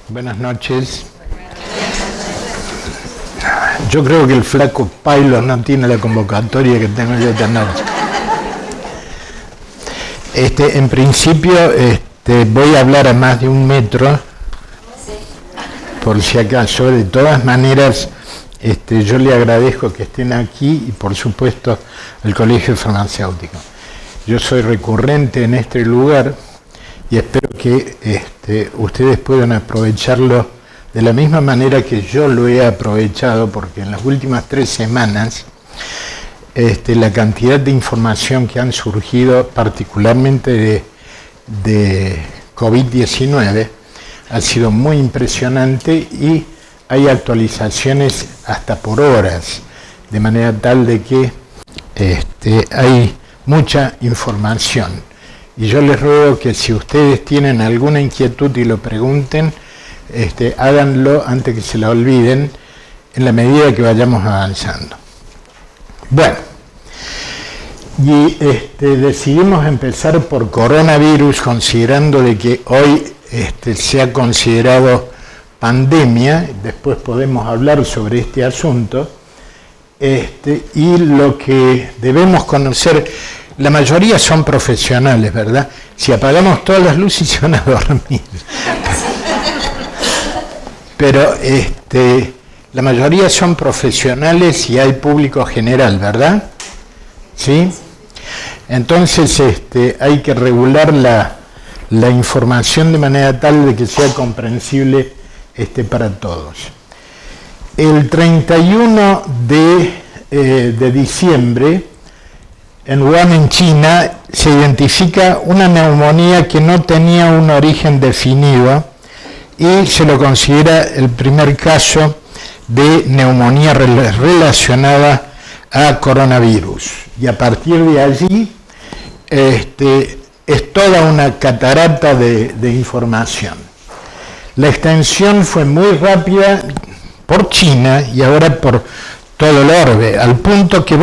Buenas noches. Yo creo que el flaco Pailo no tiene la convocatoria que tengo yo esta noche. En principio voy a hablar a más de 1 metro, por si acaso. De todas maneras, yo le agradezco que estén aquí y por supuesto al Colegio Farmacéutico. Yo soy recurrente en este lugar y espero que ustedes puedan aprovecharlo de la misma manera que yo lo he aprovechado, porque en las últimas 3 semanas la cantidad de información que han surgido, particularmente de COVID-19, ha sido muy impresionante y hay actualizaciones hasta por horas, de manera tal de que hay mucha información. Y yo les ruego que si ustedes tienen alguna inquietud y lo pregunten, háganlo antes que se la olviden, en la medida que vayamos avanzando. Bueno, y decidimos empezar por coronavirus, considerando de que hoy se ha considerado pandemia. Después podemos hablar sobre este asunto, y lo que debemos conocer. La mayoría son profesionales, ¿verdad? Si apagamos todas las luces se van a dormir. Pero la mayoría son profesionales y hay público general, ¿verdad? ¿Sí? Entonces hay que regular la información de manera tal de que sea comprensible para todos. El 31 de diciembre, en Wuhan, en China, se identifica una neumonía que no tenía un origen definido y se lo considera el primer caso de neumonía relacionada a coronavirus. Y a partir de allí es toda una catarata de información. La extensión fue muy rápida por China y ahora por todo el orbe, al punto que,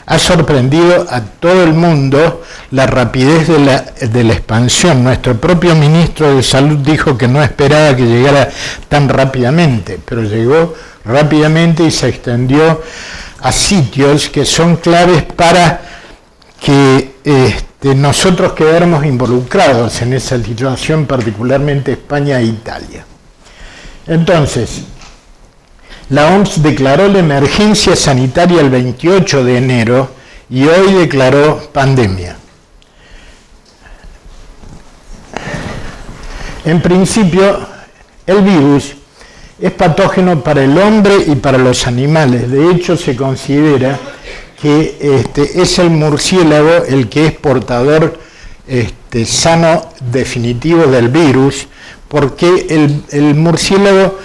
ha sorprendido a todo el mundo la rapidez de la expansión. Nuestro propio ministro de Salud dijo que no esperaba que llegara tan rápidamente, pero llegó rápidamente y se extendió a sitios que son claves para que nosotros quedáramos involucrados en esa situación, particularmente España e Italia. Entonces, la OMS declaró la emergencia sanitaria el 28 de enero y hoy declaró pandemia. En principio, el virus es patógeno para el hombre y para los animales. De hecho, se considera que es el murciélago el que es portador sano definitivo del virus, porque el murciélago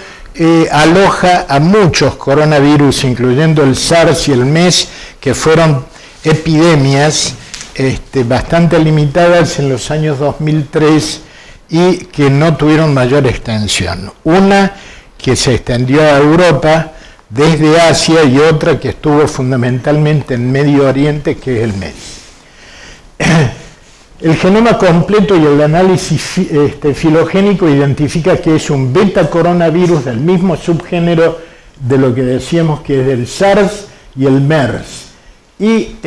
aloja a muchos coronavirus, incluyendo el SARS y el MERS, que fueron epidemias bastante limitadas en los años 2003 y que no tuvieron mayor extensión. Una que se extendió a Europa desde Asia y otra que estuvo fundamentalmente en Medio Oriente, que es el MERS. El genoma completo y el análisis filogénico identifica que es un beta coronavirus del mismo subgénero de lo que decíamos que es el SARS y el MERS. Y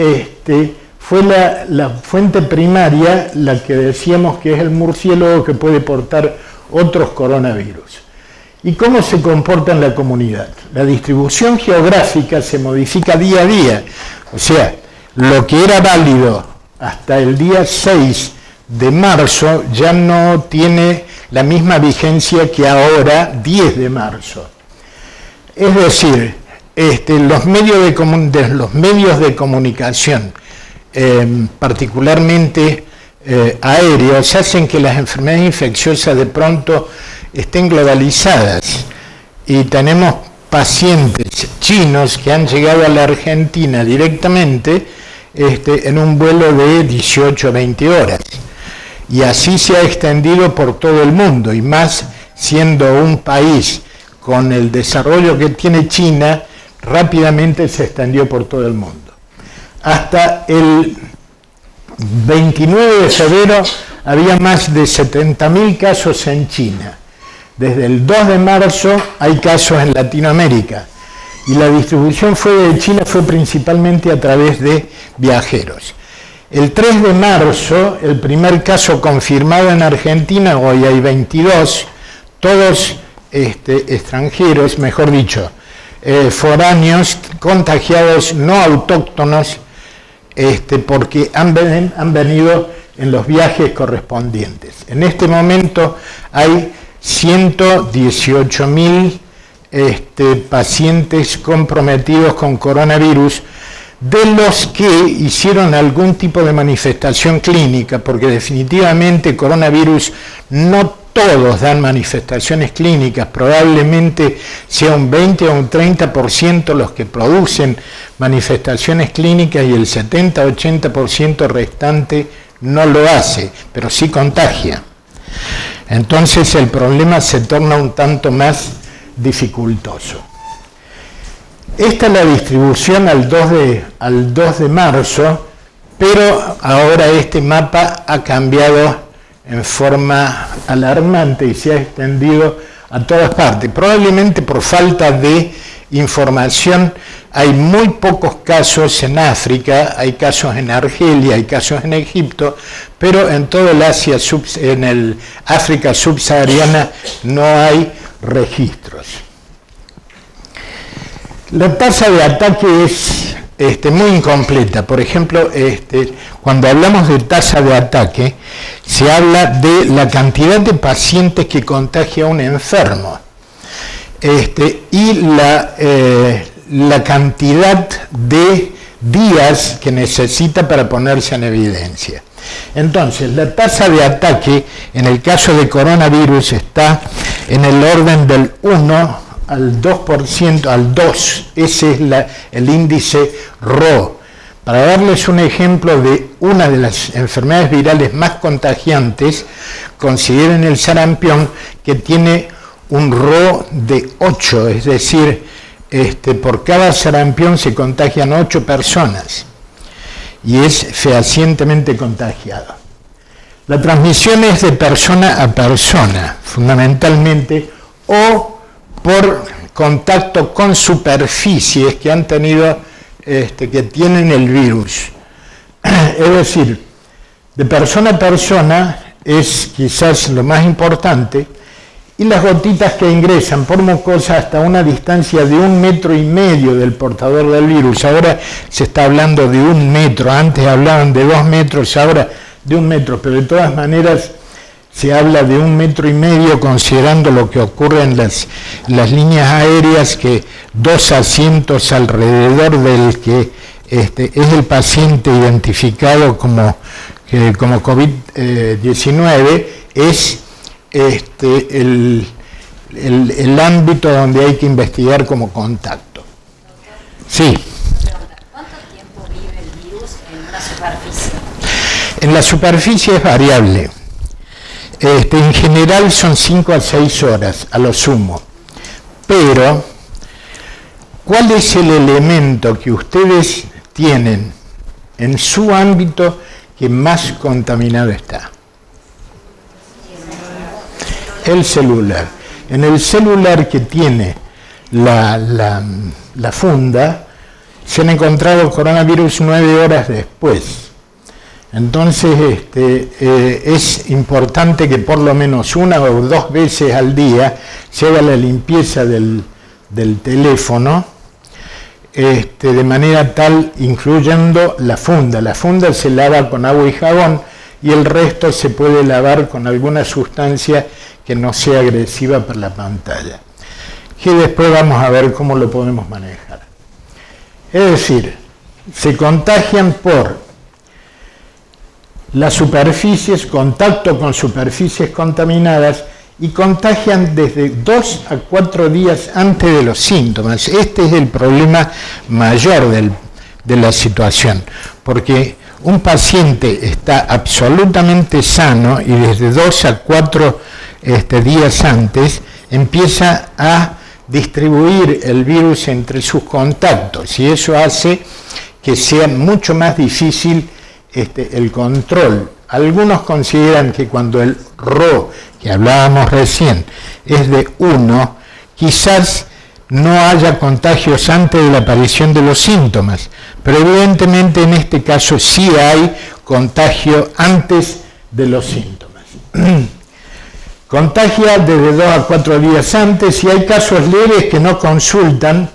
fue la fuente primaria la que decíamos que es el murciélago que puede portar otros coronavirus. ¿Y cómo se comporta en la comunidad? La distribución geográfica se modifica día a día. O sea, lo que era válido hasta el día 6 de marzo ya no tiene la misma vigencia que ahora, 10 de marzo. Es decir, los medios de comunicación, particularmente aéreos, hacen que las enfermedades infecciosas de pronto estén globalizadas. Y tenemos pacientes chinos que han llegado a la Argentina directamente en un vuelo de 18 a 20 horas. Y así se ha extendido por todo el mundo, y más siendo un país con el desarrollo que tiene China, rápidamente se extendió por todo el mundo. Hasta el 29 de febrero había más de 70.000 casos en China. Desde el 2 de marzo hay casos en Latinoamérica y la distribución fuera de China fue principalmente a través de viajeros. El 3 de marzo, el primer caso confirmado en Argentina, hoy hay 22, todos extranjeros, mejor dicho, foráneos, contagiados, no autóctonos, porque han venido en los viajes correspondientes. En este momento hay 118.000 pacientes comprometidos con coronavirus, de los que hicieron algún tipo de manifestación clínica, porque definitivamente coronavirus no todos dan manifestaciones clínicas, probablemente sea un 20 o un 30% los que producen manifestaciones clínicas y el 70-80% restante no lo hace, pero sí contagia. Entonces el problema se torna un tanto más dificultoso. Esta es la distribución al 2 de marzo, pero ahora este mapa ha cambiado en forma alarmante y se ha extendido a todas partes. Probablemente por falta de información. Hay muy pocos casos en África, hay casos en Argelia, hay casos en Egipto, pero en todo el África subsahariana no hay registros. La tasa de ataque es muy incompleta. Por ejemplo, cuando hablamos de tasa de ataque, se habla de la cantidad de pacientes que contagia un enfermo y la cantidad de días que necesita para ponerse en evidencia. Entonces, la tasa de ataque en el caso de coronavirus está en el orden del 1 al 2%, al 2, ese es el índice RO. Para darles un ejemplo de una de las enfermedades virales más contagiantes, consideren el sarampión, que tiene un RO de 8, es decir, por cada sarampión se contagian 8 personas y es fehacientemente contagiado. La transmisión es de persona a persona, fundamentalmente, o por contacto con superficies que han tenido, que tienen el virus. Es decir, de persona a persona es quizás lo más importante, y las gotitas que ingresan por mucosa hasta una distancia de 1,5 metros del portador del virus. Ahora se está hablando de 1 metro, antes hablaban de 2 metros, ahora de 1 metro, pero de todas maneras se habla de 1,5 metros considerando lo que ocurre en las líneas aéreas, que 2 asientos alrededor del que es el paciente identificado como COVID-19 es el ámbito donde hay que investigar como contacto. Sí. ¿Cuánto tiempo vive el virus en una superficie? En la superficie es variable. En general son 5 a 6 horas, a lo sumo. Pero, ¿cuál es el elemento que ustedes tienen en su ámbito que más contaminado está? El celular. En el celular que tiene la funda, se han encontrado coronavirus 9 horas después. Entonces es importante que por lo menos 1 o 2 veces al día se haga la limpieza del teléfono, de manera tal, incluyendo la funda. La funda se lava con agua y jabón y el resto se puede lavar con alguna sustancia que no sea agresiva para la pantalla, que después vamos a ver cómo lo podemos manejar. Es decir, se contagian por las superficies, contacto con superficies contaminadas, y contagian desde 2 a 4 días antes de los síntomas. Este es el problema mayor de la situación, porque un paciente está absolutamente sano y desde 2 a 4 días antes empieza a distribuir el virus entre sus contactos, y eso hace que sea mucho más difícil el control Algunos consideran que cuando el Rho, que hablábamos recién, es de 1, quizás no haya contagios antes de la aparición de los síntomas, pero evidentemente en este caso sí hay contagio antes de los síntomas. Contagia desde 2 a 4 días antes y hay casos leves que no consultan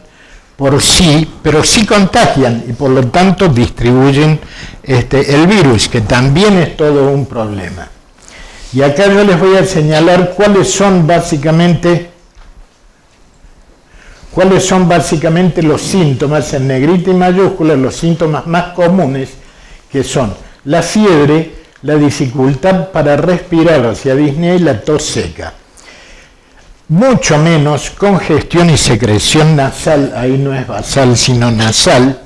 por sí, pero sí contagian y por lo tanto distribuyen el virus, que también es todo un problema. Y acá yo les voy a señalar cuáles son básicamente los síntomas, en negrita y mayúscula, los síntomas más comunes, que son la fiebre, la dificultad para respirar hacia disnea y la tos seca. Mucho menos congestión y secreción nasal, ahí no es basal sino nasal,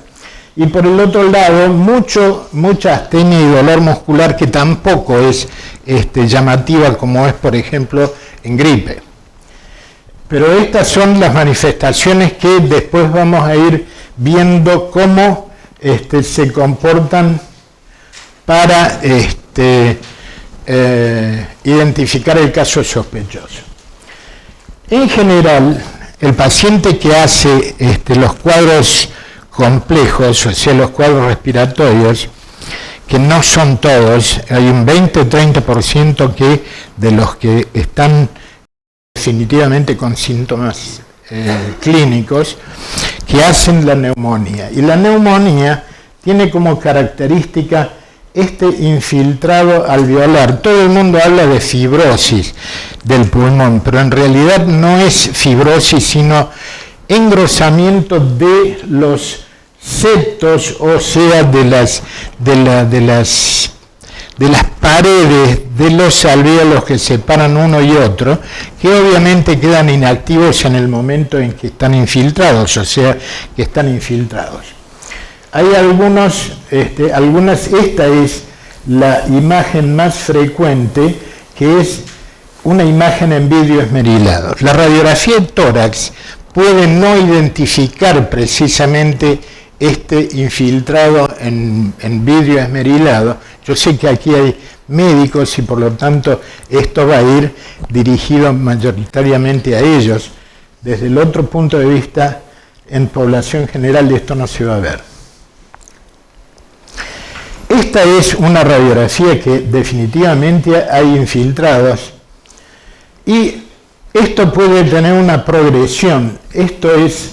y por el otro lado mucha astenia y dolor muscular, que tampoco es llamativa como es por ejemplo en gripe. Pero estas son las manifestaciones que después vamos a ir viendo cómo se comportan para identificar el caso sospechoso. En general, el paciente que hace los cuadros complejos, o sea, los cuadros respiratorios, que no son todos, hay un 20 o 30% de los que están definitivamente con síntomas clínicos, que hacen la neumonía. Y la neumonía tiene como característica infiltrado alveolar. Todo el mundo habla de fibrosis del pulmón, pero en realidad no es fibrosis, sino engrosamiento de los septos, o sea, de las paredes de los alvéolos que separan uno y otro, que obviamente quedan inactivos en el momento en que están infiltrados, o sea, que están infiltrados. Hay esta es la imagen más frecuente, que es una imagen en vidrio esmerilado. La radiografía de tórax puede no identificar precisamente infiltrado en vidrio esmerilado. Yo sé que aquí hay médicos y por lo tanto esto va a ir dirigido mayoritariamente a ellos. Desde el otro punto de vista, en población general esto no se va a ver. Esta es una radiografía que definitivamente hay infiltrados y esto puede tener una progresión. Esto es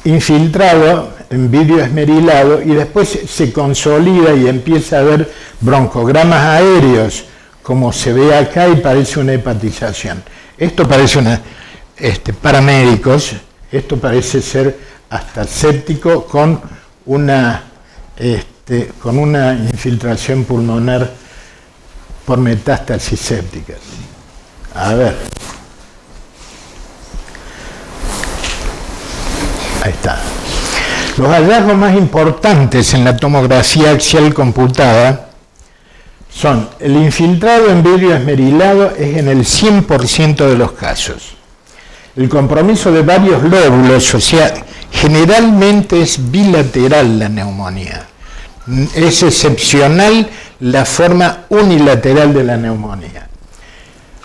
infiltrado en vidrio esmerilado y después se consolida y empieza a haber broncogramas aéreos, como se ve acá, y parece una hepatización. Esto parece para médicos, esto parece ser hasta séptico con una infiltración pulmonar por metástasis sépticas. A ver. Ahí está. Los hallazgos más importantes en la tomografía axial computada son: el infiltrado en vidrio esmerilado es en el 100% de los casos. El compromiso de varios lóbulos, o sea, generalmente es bilateral la neumonía. Es excepcional la forma unilateral de la neumonía.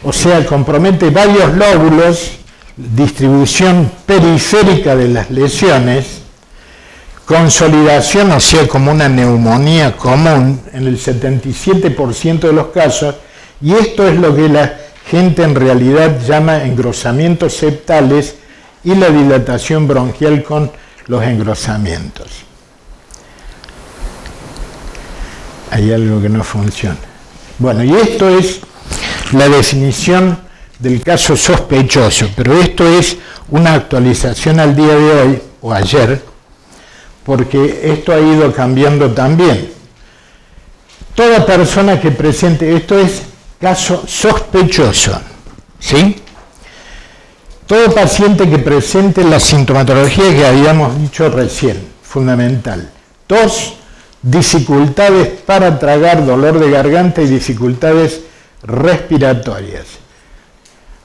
O sea, compromete varios lóbulos, distribución periférica de las lesiones, consolidación, o sea, como una neumonía común en el 77% de los casos, y esto es lo que la gente en realidad llama engrosamientos septales y la dilatación bronquial con los engrosamientos. Hay algo que no funciona. Bueno, y esto es la definición del caso sospechoso, pero esto es una actualización al día de hoy, o ayer, porque esto ha ido cambiando también. Toda persona que presente, esto es caso sospechoso, ¿sí? Todo paciente que presente la sintomatología que habíamos dicho recién, fundamental: tos, dificultades para tragar, dolor de garganta y dificultades respiratorias.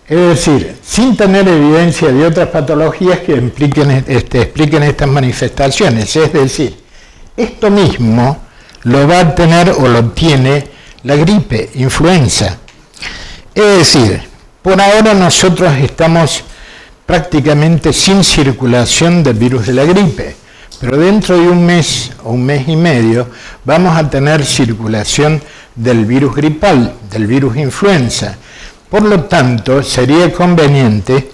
Es decir, sin tener evidencia de otras patologías que expliquen estas manifestaciones. Es decir, esto mismo lo va a tener o lo tiene la gripe, influenza. Es decir, por ahora nosotros estamos prácticamente sin circulación del virus de la gripe, pero dentro de un mes o un mes y medio vamos a tener circulación del virus gripal, del virus influenza. Por lo tanto, sería conveniente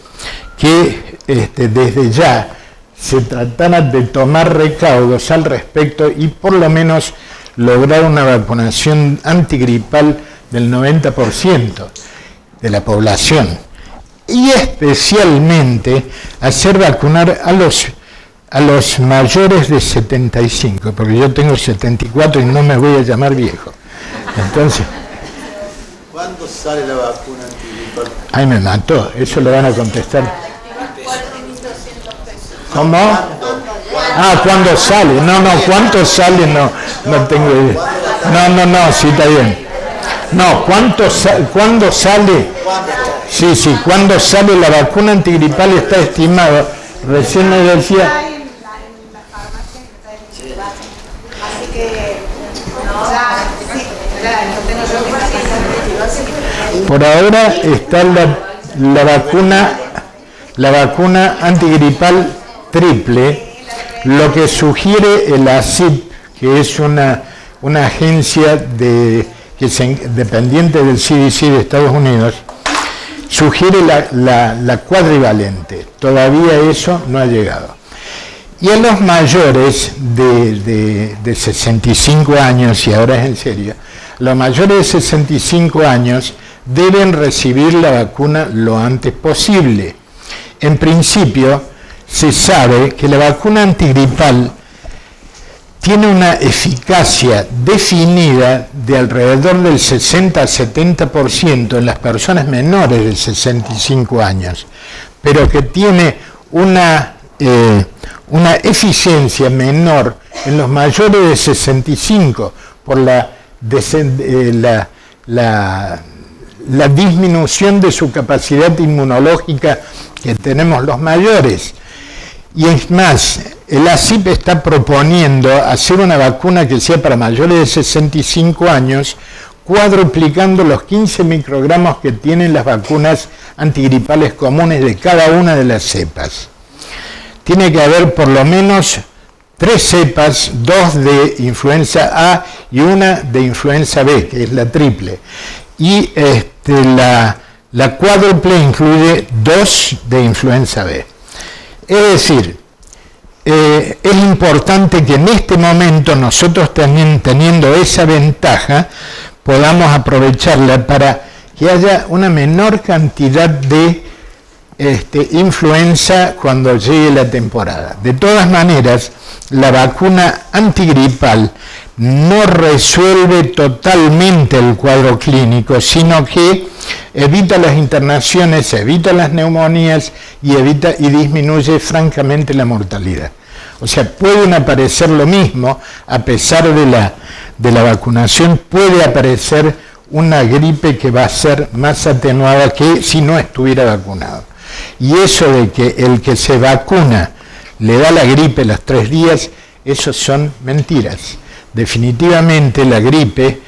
que desde ya se tratara de tomar recaudos al respecto y por lo menos lograr una vacunación antigripal del 90% de la población. Y especialmente hacer vacunar a los mayores de 75, porque yo tengo 74 y no me voy a llamar viejo. Entonces, ¿cuándo sale la vacuna antigripal? Ay, me mató, eso lo van a contestar. ¿Cómo? Ah, ¿cuándo sale? No, ¿cuánto sale? No tengo idea. No, sí, está bien. No, ¿cuándo sale? Sí, ¿cuándo sale la vacuna antigripal? Está estimado. Recién me decía... Así que... Por ahora está la vacuna antigripal triple, lo que sugiere el ACIP, que es una agencia dependiente del CDC de Estados Unidos, sugiere la cuadrivalente. Todavía eso no ha llegado. Y a los mayores de 65 años, y ahora es en serio, los mayores de 65 años deben recibir la vacuna lo antes posible. En principio, se sabe que la vacuna antigripal tiene una eficacia definida de alrededor del 60-70% en las personas menores de 65 años, pero que tiene una eficiencia menor en los mayores de 65 por la disminución de su capacidad inmunológica que tenemos los mayores. Y es más, el ACIP está proponiendo hacer una vacuna que sea para mayores de 65 años, cuadruplicando los 15 microgramos que tienen las vacunas antigripales comunes de cada una de las cepas. Tiene que haber por lo menos 3 cepas, 2 de influenza A y 1 de influenza B, que es la triple. Y la cuádruple incluye 2 de influenza B. Es decir, es importante que en este momento nosotros también, teniendo esa ventaja, podamos aprovecharla para que haya una menor cantidad de influenza cuando llegue la temporada. De todas maneras, la vacuna antigripal no resuelve totalmente el cuadro clínico, sino que evita las internaciones, evita las neumonías y disminuye francamente la mortalidad. O sea, pueden aparecer lo mismo, a pesar de la vacunación, puede aparecer una gripe que va a ser más atenuada que si no estuviera vacunado. Y eso de que el que se vacuna le da la gripe los 3 días, eso son mentiras. Definitivamente la gripe,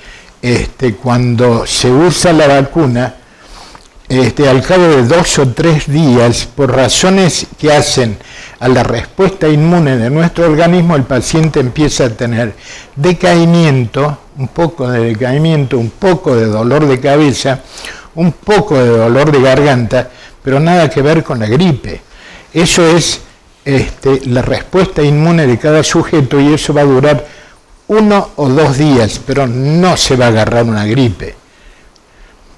cuando se usa la vacuna, al cabo de 2 o 3 días, por razones que hacen a la respuesta inmune de nuestro organismo, el paciente empieza a tener decaimiento, un poco de decaimiento, un poco de dolor de cabeza, un poco de dolor de garganta, pero nada que ver con la gripe. Eso es la respuesta inmune de cada sujeto y eso va a durar 1 o 2 días, pero no se va a agarrar una gripe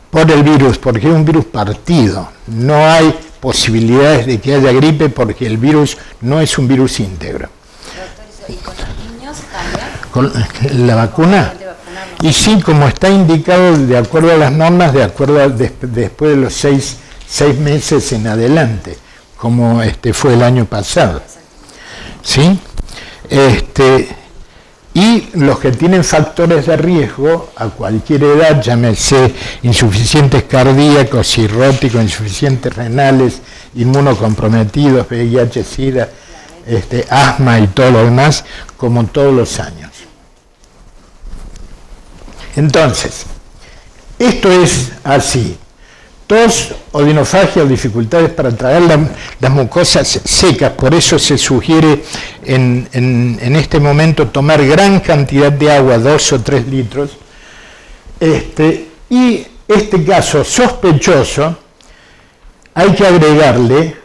por el virus, porque es un virus partido. No hay posibilidades de que haya gripe porque el virus no es un virus íntegro. ¿Y con los niños también? ¿Con la vacuna? Y sí, como está indicado de acuerdo a las normas, después de los 6 meses en adelante, como fue el año pasado. ¿Sí? Y los que tienen factores de riesgo a cualquier edad, llámese insuficientes cardíacos, cirróticos, insuficientes renales, inmunocomprometidos, VIH, SIDA, asma y todo lo demás, como todos los años. Entonces, esto es así. Tos, odinofagia o dificultades para tragar las mucosas secas, por eso se sugiere en este momento tomar gran cantidad de agua, 2 o 3 litros, y este caso sospechoso hay que agregarle,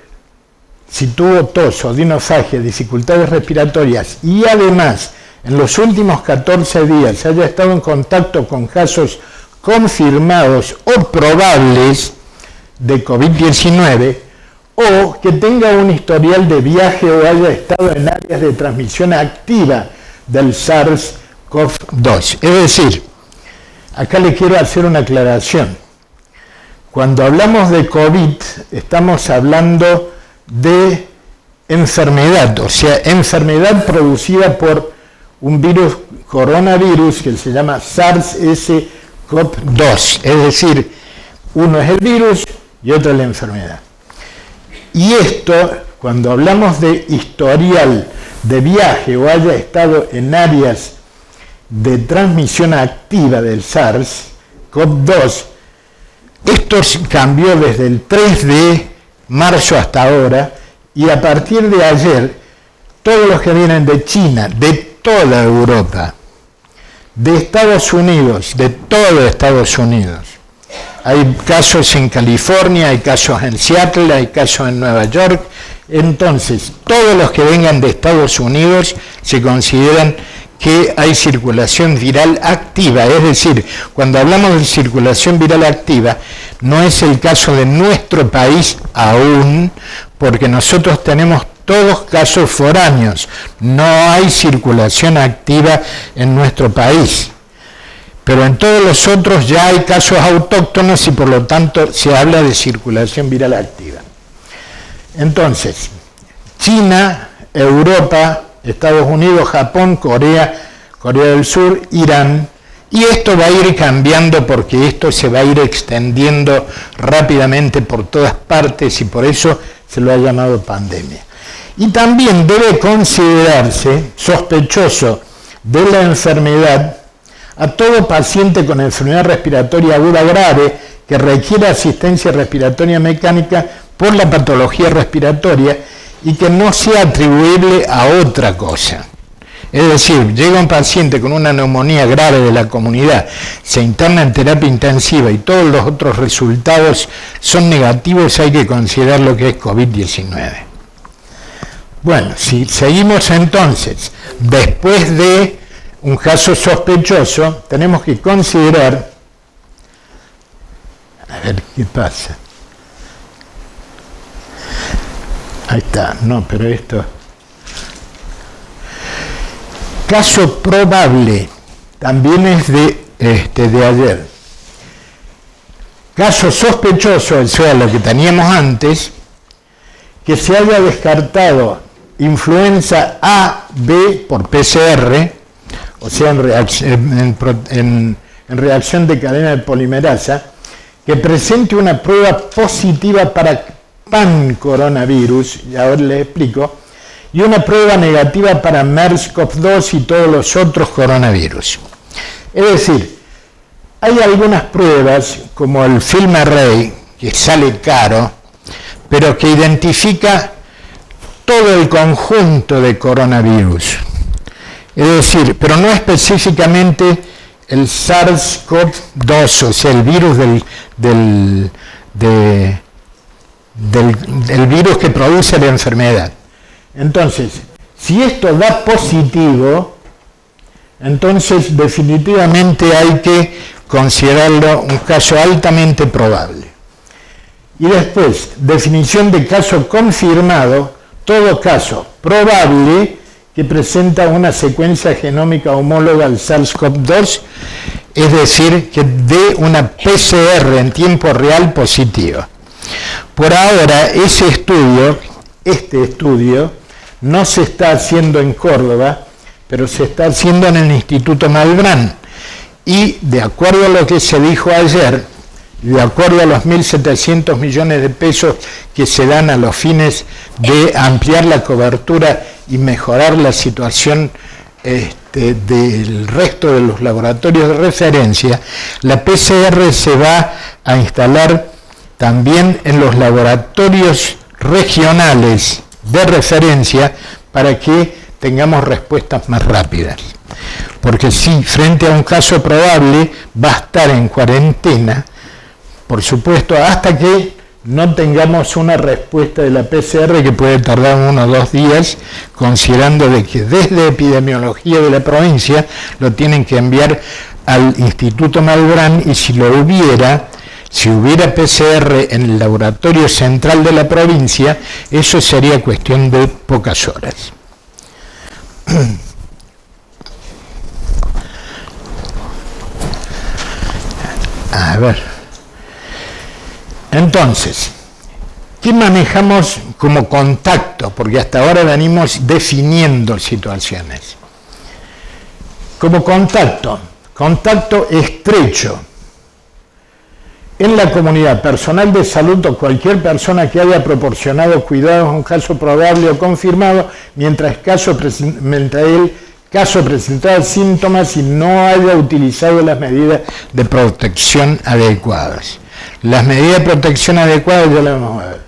si tuvo tos, odinofagia, dificultades respiratorias y además en los últimos 14 días haya estado en contacto con casos confirmados o probables de COVID-19 o que tenga un historial de viaje o haya estado en áreas de transmisión activa del SARS-CoV-2. Es decir, acá le quiero hacer una aclaración. Cuando hablamos de COVID, estamos hablando de enfermedad, o sea, enfermedad producida por un virus, coronavirus, que se llama SARS-CoV-2. Es decir, uno es el virus y otro es la enfermedad. Y esto, cuando hablamos de historial de viaje o haya estado en áreas de transmisión activa del SARS-CoV-2, esto cambió desde el 3 de marzo hasta ahora, y a partir de ayer, todos los que vienen de China, de toda Europa, de Estados Unidos, de todo Estados Unidos, hay casos en California, hay casos en Seattle, hay casos en Nueva York, entonces todos los que vengan de Estados Unidos se consideran que hay circulación viral activa, es decir, cuando hablamos de circulación viral activa, no es el caso de nuestro país aún, porque nosotros tenemos todos casos foráneos, no hay circulación activa en nuestro país, pero en todos los otros ya hay casos autóctonos y por lo tanto se habla de circulación viral activa. Entonces, China, Europa, Estados Unidos, Japón, Corea del Sur, Irán, y esto va a ir cambiando porque esto se va a ir extendiendo rápidamente por todas partes y por eso se lo ha llamado pandemia. Y también debe considerarse sospechoso de la enfermedad a todo paciente con enfermedad respiratoria aguda grave que requiera asistencia respiratoria mecánica por la patología respiratoria y que no sea atribuible a otra cosa. Es decir, llega un paciente con una neumonía grave de la comunidad, se interna en terapia intensiva y todos los otros resultados son negativos, hay que considerar lo que es COVID-19. Bueno, si seguimos entonces, después de un caso sospechoso, tenemos que considerar, a ver qué pasa. Ahí está, no, pero esto... Caso probable, también es de ayer. Caso sospechoso, o sea, lo que teníamos antes, que se haya descartado influenza A, B por PCR, o sea, en reacción de cadena de polimerasa, que presente una prueba positiva para pan-coronavirus, y ahora les explico, y una prueba negativa para MERS-CoV-2 y todos los otros coronavirus. Es decir, hay algunas pruebas, como el FilmArray, que sale caro, pero que identifica todo el conjunto de coronavirus. Es decir, pero no específicamente el SARS-CoV-2, o sea, el virus del virus que produce la enfermedad. Entonces, si esto da positivo, entonces definitivamente hay que considerarlo un caso altamente probable. Y después, definición de caso confirmado, todo caso probable que presenta una secuencia genómica homóloga al SARS-CoV-2, es decir, que dé una PCR en tiempo real positiva. Por ahora, este estudio, no se está haciendo en Córdoba, pero se está haciendo en el Instituto Malbrán. Y de acuerdo a lo que se dijo ayer, de acuerdo a los 1.700 millones de pesos que se dan a los fines de ampliar la cobertura y mejorar la situación del resto de los laboratorios de referencia, la PCR se va a instalar también en los laboratorios regionales de referencia para que tengamos respuestas más rápidas. Porque si frente a un caso probable va a estar en cuarentena, por supuesto, hasta que no tengamos una respuesta de la PCR, que puede tardar 1 o 2 días, considerando de que desde epidemiología de la provincia lo tienen que enviar al Instituto Malbrán, y si hubiera PCR en el laboratorio central de la provincia, eso sería cuestión de pocas horas. A ver. Entonces, ¿qué manejamos como contacto? Porque hasta ahora venimos definiendo situaciones. Como contacto estrecho en la comunidad, personal de salud o cualquier persona que haya proporcionado cuidados a un caso probable o confirmado, mientras el caso presentaba síntomas y no haya utilizado las medidas de protección adecuadas. Las medidas de protección adecuadas ya las vamos a ver.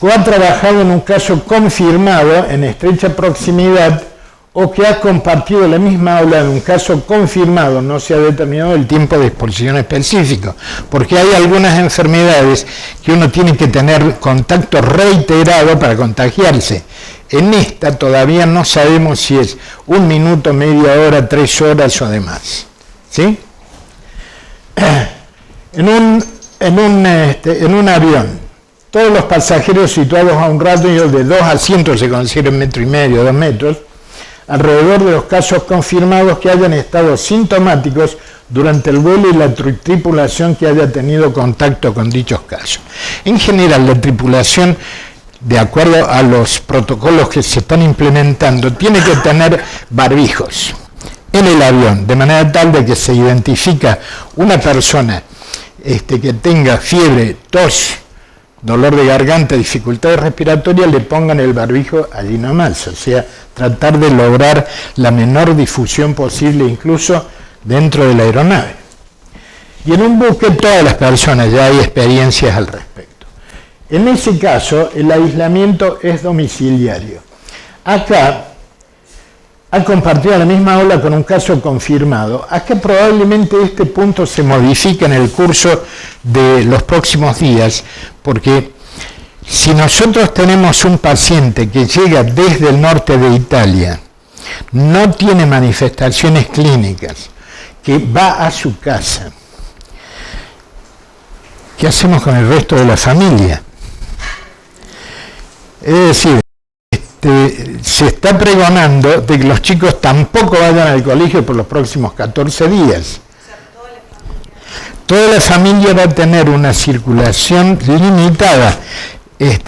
O ha trabajado en un caso confirmado en estrecha proximidad, o que ha compartido la misma aula en un caso confirmado, no se ha determinado el tiempo de exposición específico, porque hay algunas enfermedades que uno tiene que tener contacto reiterado para contagiarse. En esta todavía no sabemos si es 1 minuto, media hora, 3 horas o demás. ¿Sí? En un avión, todos los pasajeros situados a un radio de 2 asientos se consideran 1,5 metros, 2 metros, alrededor de los casos confirmados que hayan estado sintomáticos durante el vuelo y la tripulación que haya tenido contacto con dichos casos. En general, la tripulación, de acuerdo a los protocolos que se están implementando, tiene que tener barbijos en el avión, de manera tal de que se identifica una persona que tenga fiebre, tos, dolor de garganta, dificultades respiratorias, le pongan el barbijo allí nomás, o sea, tratar de lograr la menor difusión posible incluso dentro de la aeronave. Y en un buque todas las personas, ya hay experiencias al respecto. En ese caso, el aislamiento es domiciliario. Acá ha compartido la misma aula con un caso confirmado. Acá probablemente este punto se modifica en el curso de los próximos días, porque si nosotros tenemos un paciente que llega desde el norte de Italia, no tiene manifestaciones clínicas, que va a su casa, ¿qué hacemos con el resto de la familia? Es decir, se está pregonando de que los chicos tampoco vayan al colegio por los próximos 14 días. Toda la familia va a tener una circulación limitada.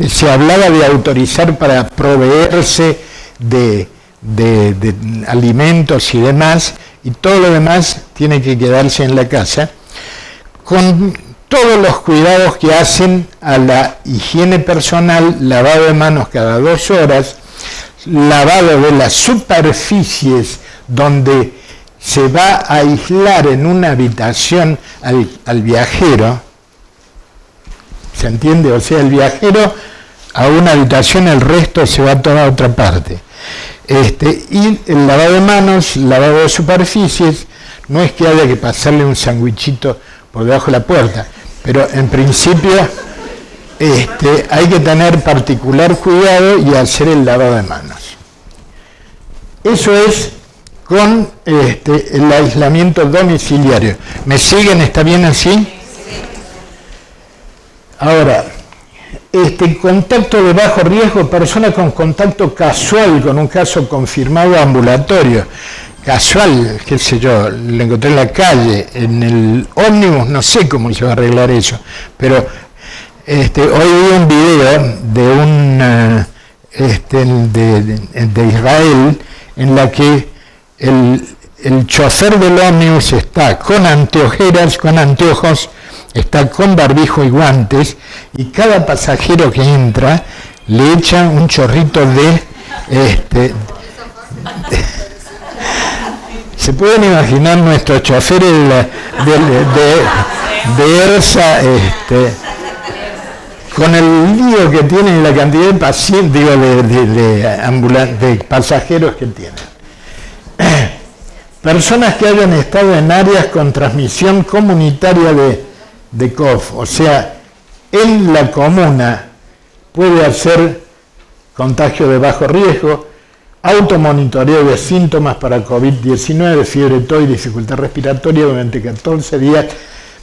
Se hablaba de autorizar para proveerse de alimentos y demás, y todo lo demás tiene que quedarse en la casa, con todos los cuidados que hacen a la higiene personal, lavado de manos cada 2 horas, lavado de las superficies donde se va a aislar en una habitación al viajero. ¿Se entiende? O sea, el viajero a una habitación, el resto se va a toda otra parte. Y el lavado de manos, lavado de superficies, no es que haya que pasarle un sandwichito por debajo de la puerta, pero en principio hay que tener particular cuidado y hacer el lavado de manos. Eso es con el aislamiento domiciliario. ¿Me siguen? ¿Está bien así? Ahora, contacto de bajo riesgo, persona con contacto casual con un caso confirmado ambulatorio. Casual, qué sé yo, lo encontré en la calle, en el ómnibus, no sé cómo se va a arreglar eso, pero hoy vi un video de Israel en la que el chofer del ómnibus está con anteojeras, con anteojos, está con barbijo y guantes, y cada pasajero que entra le echa un chorrito de Se pueden imaginar nuestros choferes de ERSA, con el lío que tienen y la cantidad de pacientes, digo, de pasajeros que tienen. Personas que hayan estado en áreas con transmisión comunitaria de COV, o sea, en la comuna puede hacer contagio de bajo riesgo, automonitoreo de síntomas para COVID-19, fiebre, tos y dificultad respiratoria durante 14 días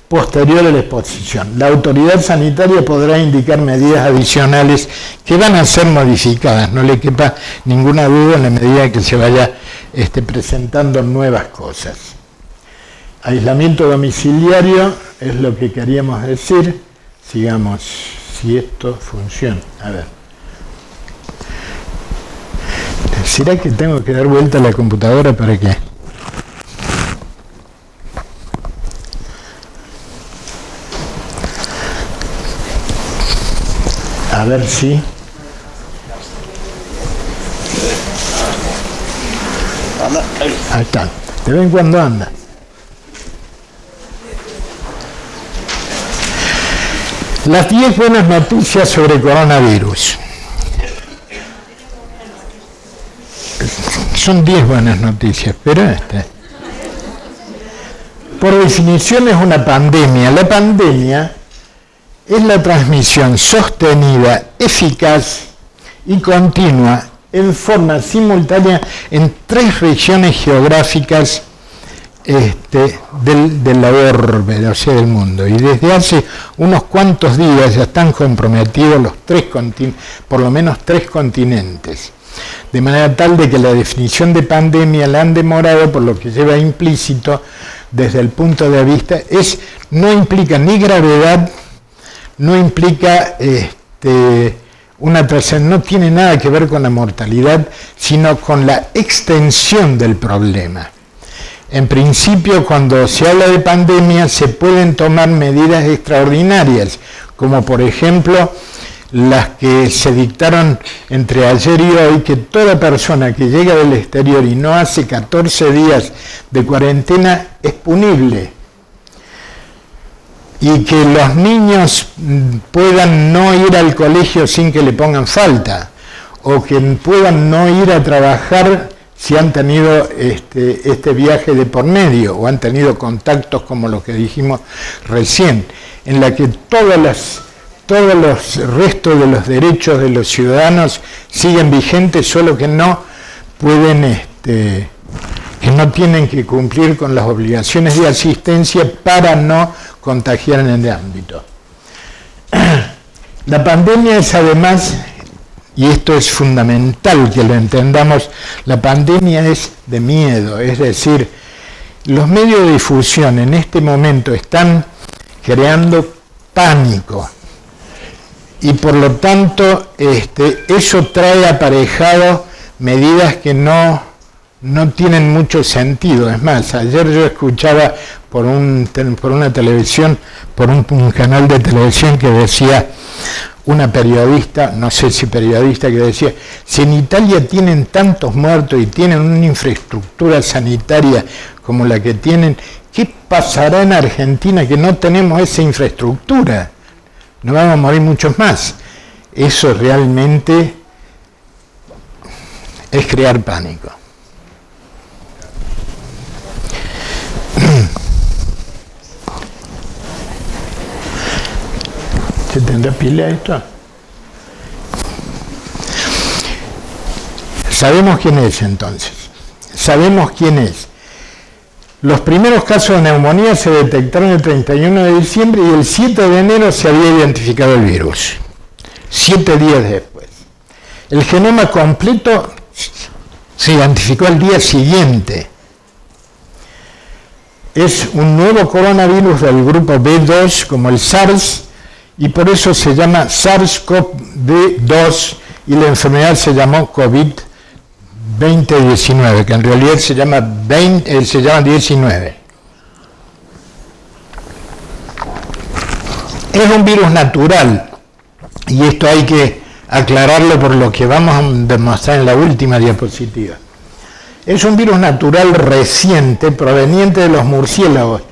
posterior a la exposición. La autoridad sanitaria podrá indicar medidas adicionales que van a ser modificadas, no le quepa ninguna duda en la medida que se vaya presentando nuevas cosas. Aislamiento domiciliario es lo que queríamos decir. Sigamos, si esto funciona. A ver. ¿Será que tengo que dar vuelta a la computadora para qué? A ver si... Ahí está. De vez en cuando anda. Las 10 buenas noticias sobre coronavirus. Son 10 buenas noticias, pero por definición es una pandemia. La pandemia es la transmisión sostenida, eficaz y continua en forma simultánea en 3 regiones geográficas de la orbe, o sea, del mundo. Y desde hace unos cuantos días ya están comprometidos los 3 por lo menos 3 continentes. De manera tal de que la definición de pandemia la han demorado, por lo que lleva implícito desde el punto de vista, no implica ni gravedad, no implica no tiene nada que ver con la mortalidad, sino con la extensión del problema. En principio, cuando se habla de pandemia, se pueden tomar medidas extraordinarias, como por ejemplo las que se dictaron entre ayer y hoy, que toda persona que llega del exterior y no hace 14 días de cuarentena es punible. Y que los niños puedan no ir al colegio sin que le pongan falta, o que puedan no ir a trabajar si han tenido este viaje de por medio, o han tenido contactos como los que dijimos recién, en la que todos los restos de los derechos de los ciudadanos siguen vigentes, solo que no pueden, que no tienen que cumplir con las obligaciones de asistencia para no contagiar en el ámbito. La pandemia es además, y esto es fundamental que lo entendamos, la pandemia es de miedo, es decir, los medios de difusión en este momento están creando pánico. Y por lo tanto, eso trae aparejado medidas que no tienen mucho sentido. Es más, ayer yo escuchaba por una televisión, por un canal de televisión que decía, una periodista, no sé si periodista, que decía, si en Italia tienen tantos muertos y tienen una infraestructura sanitaria como la que tienen, ¿qué pasará en Argentina que no tenemos esa infraestructura? No vamos a morir muchos más. Eso realmente es crear pánico. ¿Se tendrá pila esto? Sabemos quién es entonces. Sabemos quién es. Los primeros casos de neumonía se detectaron el 31 de diciembre y el 7 de enero se había identificado el virus. 7 días después. El genoma completo se identificó al día siguiente. Es un nuevo coronavirus del grupo B2, como el SARS, y por eso se llama SARS-CoV-2 y la enfermedad se llamó COVID-2019, que en realidad se llama 19. Es un virus natural, y esto hay que aclararlo por lo que vamos a demostrar en la última diapositiva. Es un virus natural reciente proveniente de los murciélagos.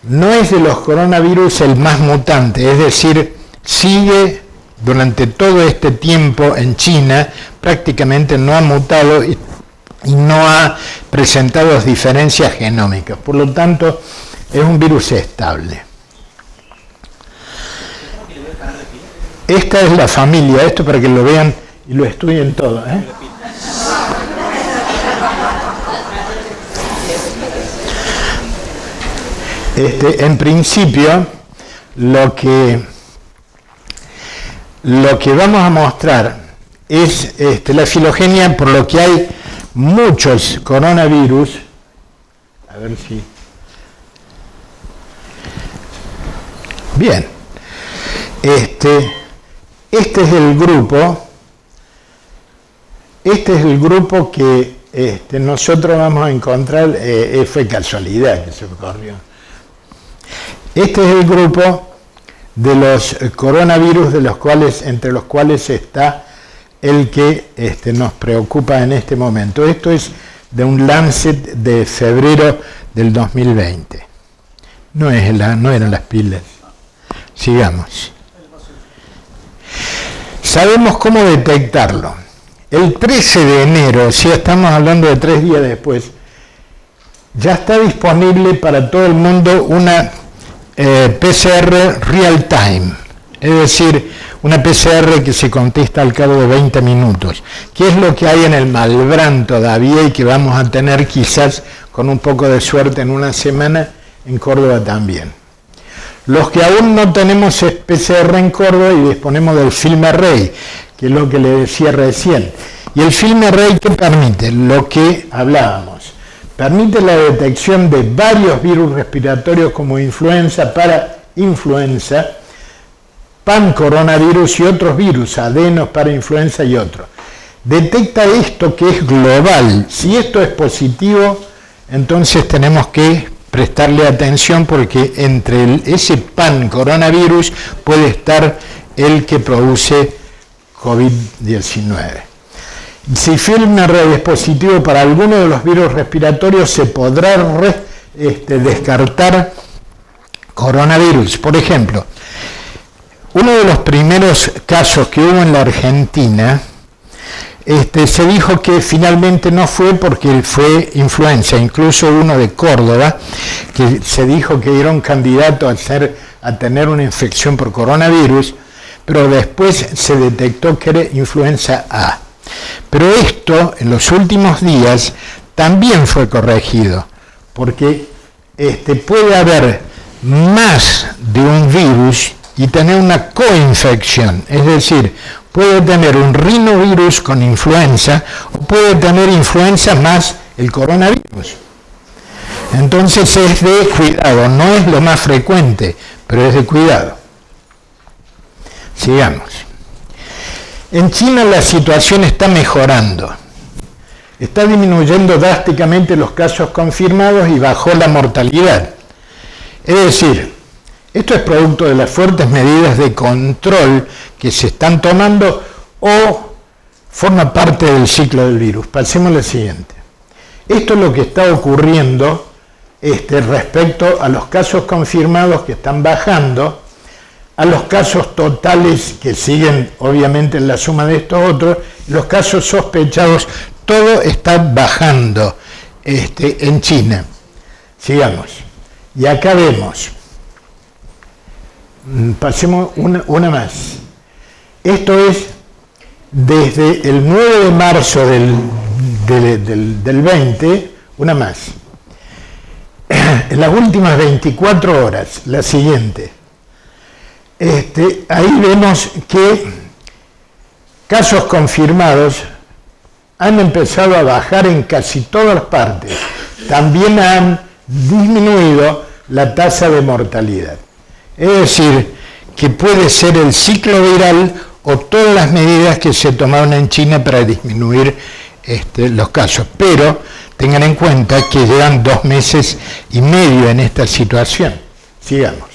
No es de los coronavirus el más mutante, es decir, sigue durante todo este tiempo en China, prácticamente no ha mutado y no ha presentado diferencias genómicas. Por lo tanto, es un virus estable. Esta es la familia, esto para que lo vean y lo estudien todo, ¿eh? En principio, lo que vamos a mostrar es la filogenia, por lo que hay muchos coronavirus. A ver si... Bien. Este es el grupo. Este es el grupo que nosotros vamos a encontrar. Fue casualidad que se me ocurrió. Este es el grupo de los coronavirus entre los cuales está el que nos preocupa en este momento. Esto es de un Lancet de febrero del 2020. No eran las pilas. Sigamos. Sabemos cómo detectarlo. El 13 de enero, si estamos hablando de 3 días después, ya está disponible para todo el mundo una PCR real time, es decir, una PCR que se contesta al cabo de 20 minutos, que es lo que hay en el Malbrán todavía y que vamos a tener quizás con un poco de suerte en una semana en Córdoba también. Los que aún no tenemos PCR en Córdoba y disponemos del FilmArray, que es lo que le decía recién. Y el FilmArray, ¿qué permite? Lo que hablábamos. Permite la detección de varios virus respiratorios como influenza, parainfluenza, pancoronavirus y otros virus, adenos, parainfluenza y otros. Detecta esto que es global. Si esto es positivo, entonces tenemos que prestarle atención porque entre ese pancoronavirus puede estar el que produce COVID-19. Si FilmArray es positivo para alguno de los virus respiratorios, se podrá descartar coronavirus. Por ejemplo, uno de los primeros casos que hubo en la Argentina, se dijo que finalmente no fue porque fue influenza. Incluso uno de Córdoba, que se dijo que era un candidato a tener una infección por coronavirus, pero después se detectó que era influenza A. Pero esto, en los últimos días, también fue corregido, porque puede haber más de un virus y tener una coinfección, es decir, puede tener un rinovirus con influenza o puede tener influenza más el coronavirus. Entonces es de cuidado, no es lo más frecuente, pero es de cuidado. Sigamos. En China la situación está mejorando. Está disminuyendo drásticamente los casos confirmados y bajó la mortalidad. Es decir, esto es producto de las fuertes medidas de control que se están tomando o forma parte del ciclo del virus. Pasemos a lo siguiente. Esto es lo que está ocurriendo respecto a los casos confirmados que están bajando, a los casos totales que siguen obviamente en la suma de estos otros, los casos sospechados, todo está bajando en China. Sigamos. Y acá vemos, pasemos una más. Esto es desde el 9 de marzo del 20, una más. En las últimas 24 horas, la siguiente. Ahí vemos que casos confirmados han empezado a bajar en casi todas las partes. También han disminuido la tasa de mortalidad. Es decir, que puede ser el ciclo viral o todas las medidas que se tomaron en China para disminuir los casos. Pero tengan en cuenta que llevan 2 meses y medio en esta situación. Sigamos.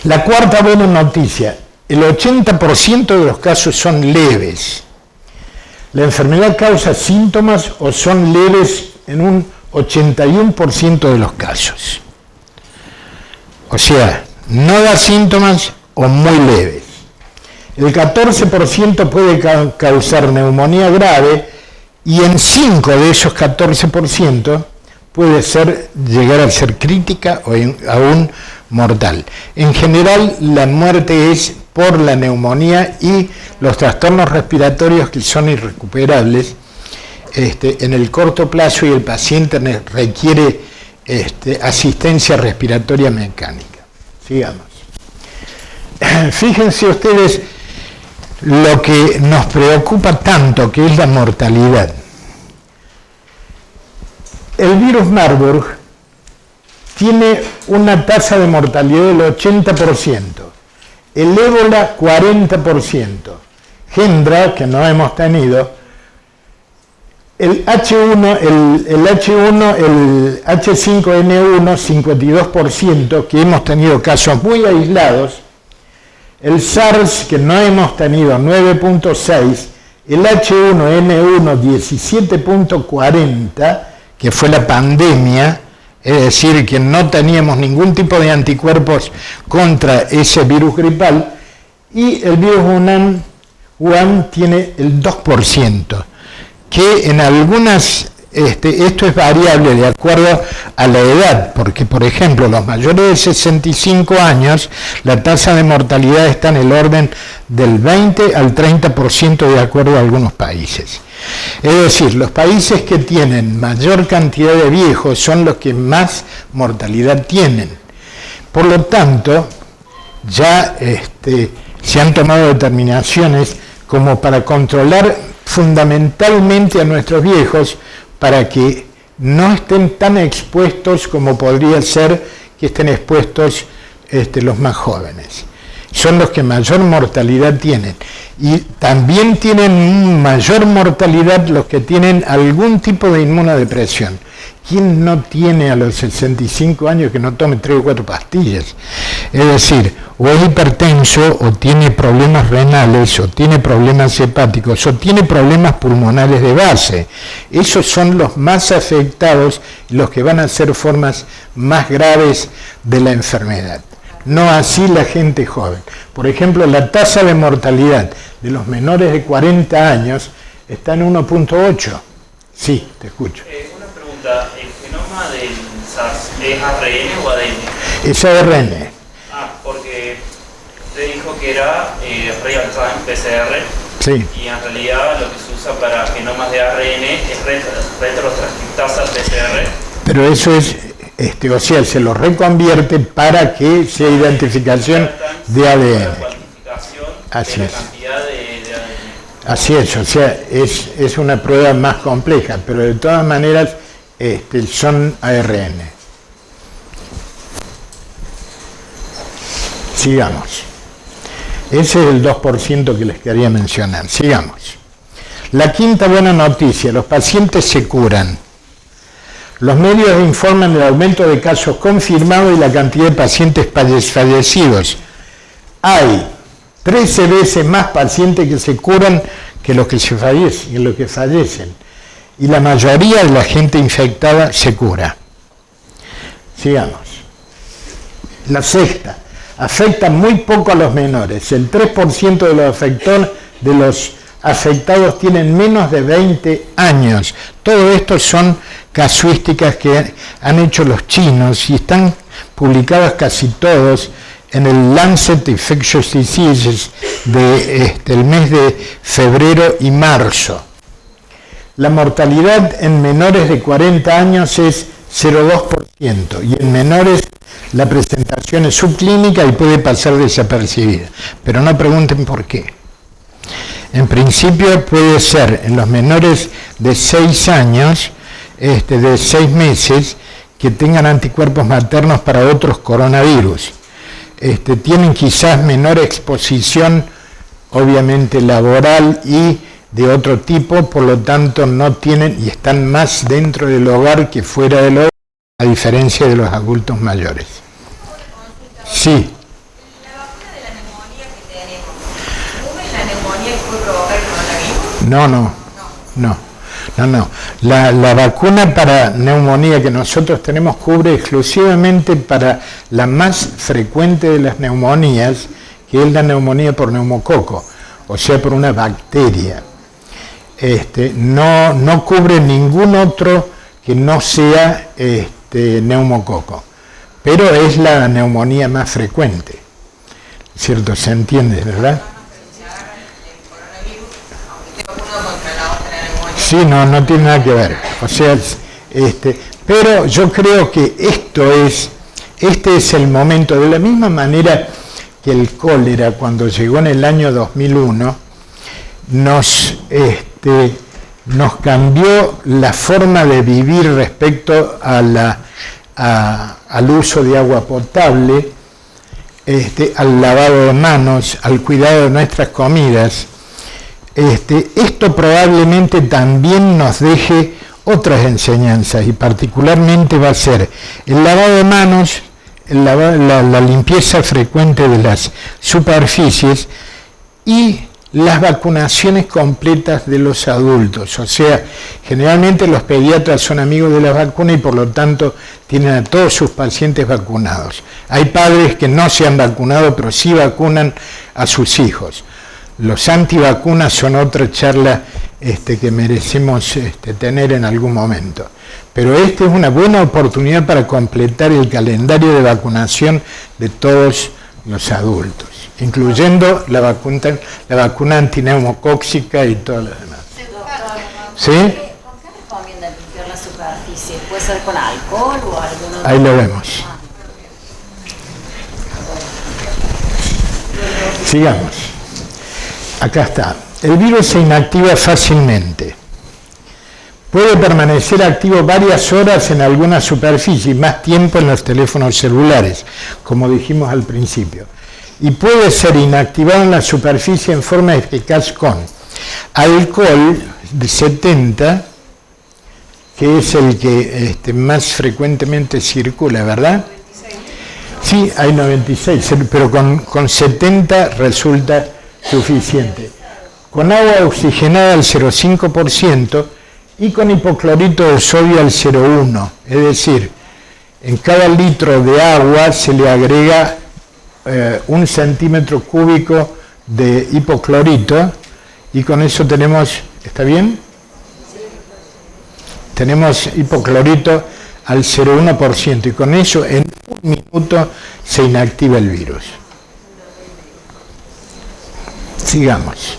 La cuarta buena noticia, el 80% de los casos son leves. La enfermedad causa síntomas o son leves en un 81% de los casos. O sea, no da síntomas o muy leves. El 14% puede causar neumonía grave y en 5 de esos 14% puede llegar a ser crítica o aún mortal. En general, la muerte es por la neumonía y los trastornos respiratorios que son irrecuperables en el corto plazo, y el paciente requiere asistencia respiratoria mecánica. Sigamos. Fíjense ustedes lo que nos preocupa tanto, que es la mortalidad. El virus Marburg tiene una tasa de mortalidad del 80%, el ébola 40%, Hendra, que no hemos tenido, el H1, el H5N1 52%, que hemos tenido casos muy aislados, el SARS, que no hemos tenido 9.6, el H1N1 17.40, que fue la pandemia, es decir, que no teníamos ningún tipo de anticuerpos contra ese virus gripal, y el virus Wuhan tiene el 2%, que en algunas, esto es variable de acuerdo a la edad, porque por ejemplo los mayores de 65 años, la tasa de mortalidad está en el orden del 20 al 30% de acuerdo a algunos países. Es decir, los países que tienen mayor cantidad de viejos son los que más mortalidad tienen. Por lo tanto, ya se han tomado determinaciones como para controlar fundamentalmente a nuestros viejos, para que no estén tan expuestos como podría ser que estén expuestos los más jóvenes. Son los que mayor mortalidad tienen. Y también tienen mayor mortalidad los que tienen algún tipo de inmunodepresión. ¿Quién no tiene a los 65 años que no tome 3 o 4 pastillas? Es decir, o es hipertenso, o tiene problemas renales, o tiene problemas hepáticos, o tiene problemas pulmonares de base. Esos son los más afectados, los que van a ser formas más graves de la enfermedad. No así la gente joven. Por ejemplo, la tasa de mortalidad de los menores de 40 años está en 1.8. Sí, te escucho. Una pregunta, ¿el genoma del SARS es ARN o ADN? Es ARN. Porque usted dijo que era real-time PCR. Sí. Y en realidad lo que se usa para genomas de ARN es retrotranscriptasa PCR. Pero eso es, o sea, se lo reconvierte para que sea identificación de ADN. Así es. Así es, o sea, es una prueba más compleja, pero de todas maneras son ARN. Sigamos. Ese es el 2% que les quería mencionar. Sigamos. La quinta buena noticia, los pacientes se curan. Los medios informan del aumento de casos confirmados y la cantidad de pacientes fallecidos. Hay 13 veces más pacientes que se curan que los que fallecen. Y la mayoría de la gente infectada se cura. Sigamos. La sexta, afecta muy poco a los menores. El 3% de los afectados tienen menos de 20 años. Todo esto son casuísticas que han hecho los chinos y están publicadas casi todos en el Lancet Infectious Diseases del mes de febrero y marzo. La mortalidad en menores de 40 años es 0,2% y en menores la presentación es subclínica y puede pasar desapercibida. Pero no pregunten por qué. En principio puede ser en los menores de 6 años, de 6 meses, que tengan anticuerpos maternos para otros coronavirus. Tienen quizás menor exposición, obviamente laboral y de otro tipo, por lo tanto no tienen y están más dentro del hogar que fuera del hogar, a diferencia de los adultos mayores. Sí. La vacuna de la neumonía que tenemos, ¿cubre la neumonía que puede provocar el coronavirus? No. No. No. La vacuna para neumonía que nosotros tenemos cubre exclusivamente para la más frecuente de las neumonías, que es la neumonía por neumococo, o sea, por una bacteria. No cubre ningún otro que no sea neumococo, pero es la neumonía más frecuente, ¿cierto? ¿Se entiende, verdad? Sí, no tiene nada que ver. O sea, pero yo creo que este es el momento, de la misma manera que el cólera, cuando llegó en el año 2001, nos cambió la forma de vivir respecto al uso de agua potable, al lavado de manos, al cuidado de nuestras comidas. Esto probablemente también nos deje otras enseñanzas, y particularmente va a ser el lavado de manos, la limpieza frecuente de las superficies y las vacunaciones completas de los adultos. O sea, generalmente los pediatras son amigos de las vacunas y por lo tanto tienen a todos sus pacientes vacunados. Hay padres que no se han vacunado pero sí vacunan a sus hijos. Los antivacunas son otra charla que merecemos tener en algún momento. Pero esta es una buena oportunidad para completar el calendario de vacunación de todos los adultos, incluyendo la vacuna antineumocóxica y todas las demás. ¿Sí? ¿Con qué recomienda limpiar la superficie? ¿Puede ser con alcohol o algún otro? Ahí lo vemos. Sigamos. Acá está. El virus se inactiva fácilmente. Puede permanecer activo varias horas en alguna superficie y más tiempo en los teléfonos celulares, como dijimos al principio. Y puede ser inactivado en la superficie en forma eficaz con alcohol de 70, que es el que más frecuentemente circula, ¿verdad? Sí, hay 96, pero con 70 resulta suficiente. Con agua oxigenada al 0,5% y con hipoclorito de sodio al 0,1%. Es decir, en cada litro de agua se le agrega 1 centímetro cúbico de hipoclorito y con eso tenemos, ¿está bien? Tenemos hipoclorito al 0,1% y con eso en un minuto se inactiva el virus. Sigamos.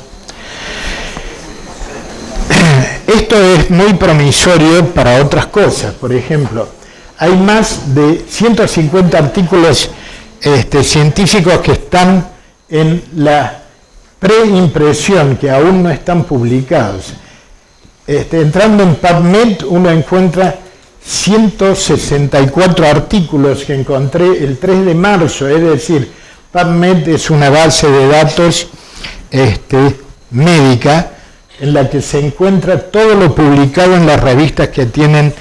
Esto es muy promisorio para otras cosas. Por ejemplo, hay más de 150 artículos científicos que están en la preimpresión, que aún no están publicados. Entrando en PubMed uno encuentra 164 artículos que encontré el 3 de marzo, es decir, PubMed es una base de datos médica en la que se encuentra todo lo publicado en las revistas que tienen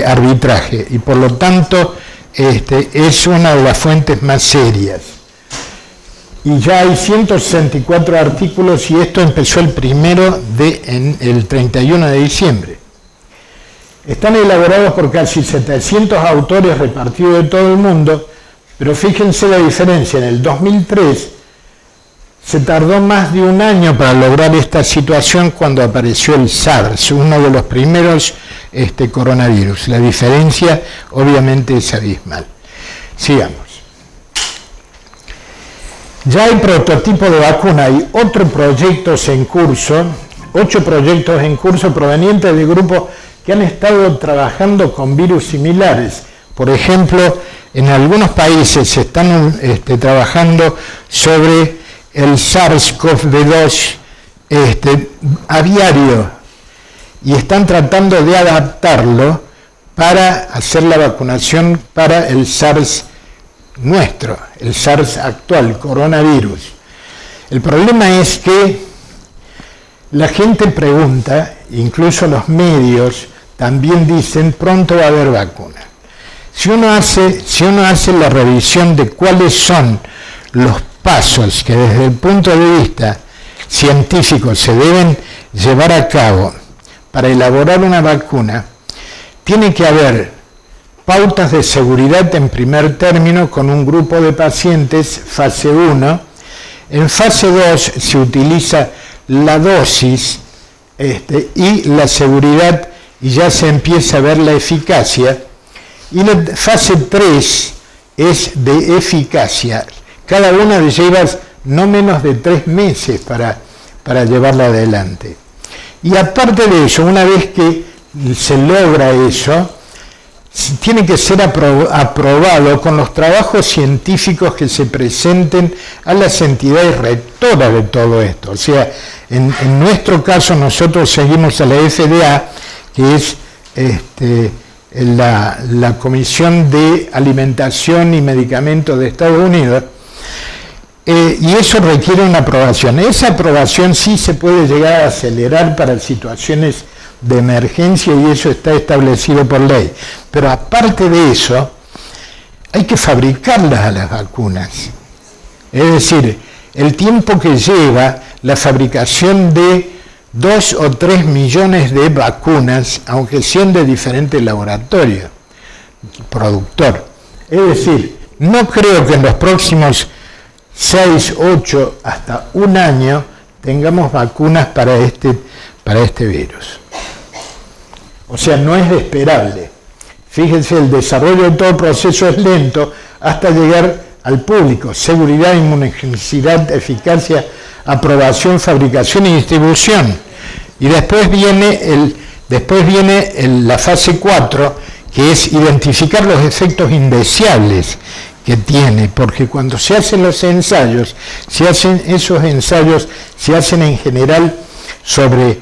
arbitraje y por lo tanto es una de las fuentes más serias. Y ya hay 164 artículos y esto empezó el 31 de diciembre. Están elaborados por casi 700 autores repartidos de todo el mundo, pero fíjense la diferencia. En el 2003 se tardó más de un año para lograr esta situación cuando apareció el SARS, uno de los primeros coronavirus. La diferencia obviamente es abismal. Sigamos. Ya hay prototipo de vacuna, hay 8 proyectos en curso provenientes de grupos que han estado trabajando con virus similares. Por ejemplo, en algunos países se están trabajando sobre el SARS-CoV-2 aviario y están tratando de adaptarlo para hacer la vacunación para el SARS nuestro, el SARS actual, coronavirus. El problema es que la gente pregunta, incluso los medios también dicen pronto va a haber vacuna. Si uno hace la revisión de cuáles son los pasos que desde el punto de vista científico se deben llevar a cabo para elaborar una vacuna, tiene que haber pautas de seguridad en primer término con un grupo de pacientes, fase 1. En fase 2 se utiliza la dosis y la seguridad y ya se empieza a ver la eficacia. Y la fase 3 es de eficacia. Cada una lleva no menos de 3 meses para llevarla adelante. Y aparte de eso, una vez que se logra eso, tiene que ser aprobado con los trabajos científicos que se presenten a las entidades rectoras de todo esto. O sea, en nuestro caso nosotros seguimos a la FDA, que es la Comisión de Alimentación y Medicamentos de Estados Unidos, y eso requiere una aprobación. Esa aprobación sí se puede llegar a acelerar para situaciones de emergencia y eso está establecido por ley. Pero aparte de eso, hay que fabricarlas a las vacunas. Es decir, el tiempo que lleva la fabricación de 2 o 3 millones de vacunas, aunque sean de diferentes laboratorios, productor. Es decir, no creo que en los próximos 6, 8, hasta un año tengamos vacunas para este virus. O sea, no es esperable. Fíjense, el desarrollo de todo el proceso es lento hasta llegar al público. Seguridad, inmunogenicidad, eficacia, aprobación, fabricación y distribución. Y después viene la fase 4, que es identificar los efectos indeseables que tiene, porque cuando se hacen los ensayos, esos ensayos se hacen en general sobre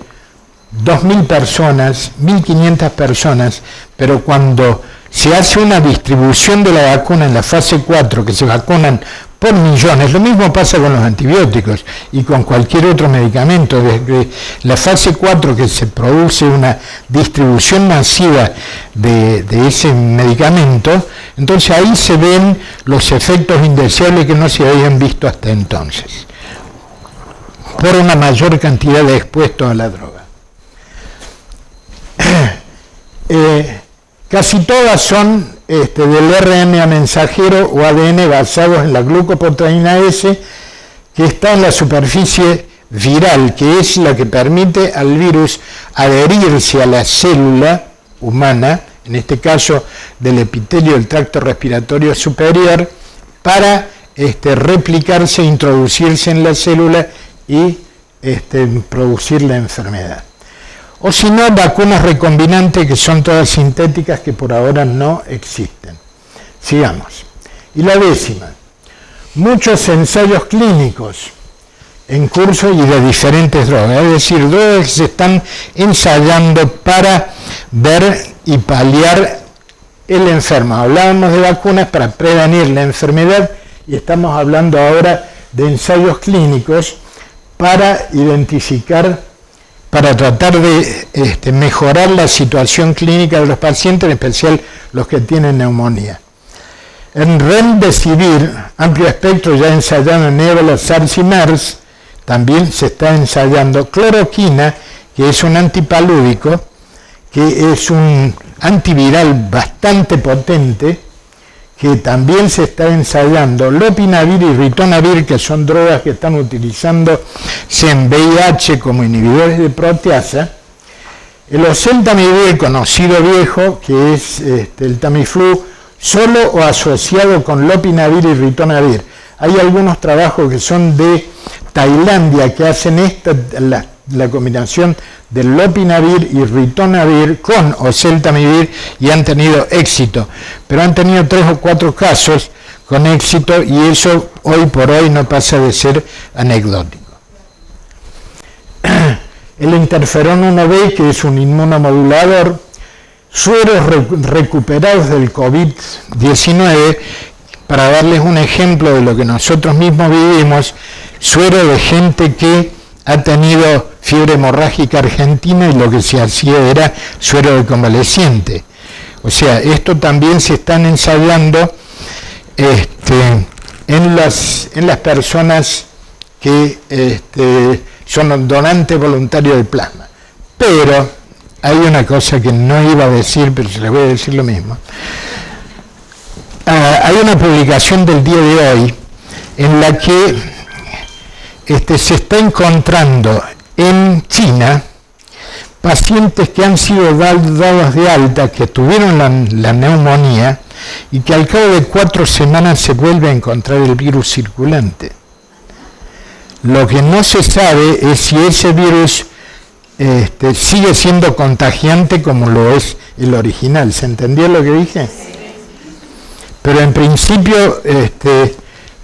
2.000 personas, 1.500 personas, pero cuando se hace una distribución de la vacuna en la fase 4, que se vacunan por millones, lo mismo pasa con los antibióticos y con cualquier otro medicamento. Desde la fase 4, que se produce una distribución masiva de ese medicamento, entonces ahí se ven los efectos indeseables que no se habían visto hasta entonces, por una mayor cantidad de expuestos a la droga. Casi todas son del RNA mensajero o ADN basados en la glucoproteína S, que está en la superficie viral, que es la que permite al virus adherirse a la célula humana, en este caso del epitelio del tracto respiratorio superior, para replicarse, introducirse en la célula y producir la enfermedad. O si no, vacunas recombinantes, que son todas sintéticas, que por ahora no existen. Sigamos. Y la 10ª, muchos ensayos clínicos en curso y de diferentes drogas, es decir, drogas que se están ensayando para ver y paliar el enfermo. Hablábamos de vacunas para prevenir la enfermedad y estamos hablando ahora de ensayos clínicos para identificar, para tratar de mejorar la situación clínica de los pacientes, en especial los que tienen neumonía. En Remdesivir, amplio espectro ya ensayado en ébola, SARS y MERS, también se está ensayando cloroquina, que es un antipalúdico, que es un antiviral bastante potente, que también se está ensayando lopinavir y ritonavir, que son drogas que están utilizándose en VIH como inhibidores de proteasa. El oseltamivir, conocido viejo, que es el Tamiflu, solo o asociado con lopinavir y ritonavir. Hay algunos trabajos que son de Tailandia que hacen la combinación del lopinavir y ritonavir con oseltamivir y han tenido éxito, pero han tenido 3 o 4 casos con éxito y eso hoy por hoy no pasa de ser anecdótico. El interferón 1B, que es un inmunomodulador, sueros recuperados del COVID-19, para darles un ejemplo de lo que nosotros mismos vivimos, suero de gente que ha tenido fiebre hemorrágica argentina y lo que se hacía era suero de convaleciente. O sea, esto también se están ensayando en las personas que son donantes voluntarios de plasma. hay una cosa que no iba a decir, pero se les voy a decir lo mismo. Hay una publicación del día de hoy en la que se está encontrando en China pacientes que han sido dados de alta, que tuvieron la neumonía y que al cabo de 4 semanas se vuelve a encontrar el virus circulante. Lo que no se sabe es si ese virus sigue siendo contagiante como lo es el original. ¿Se entendió lo que dije? Pero en principio,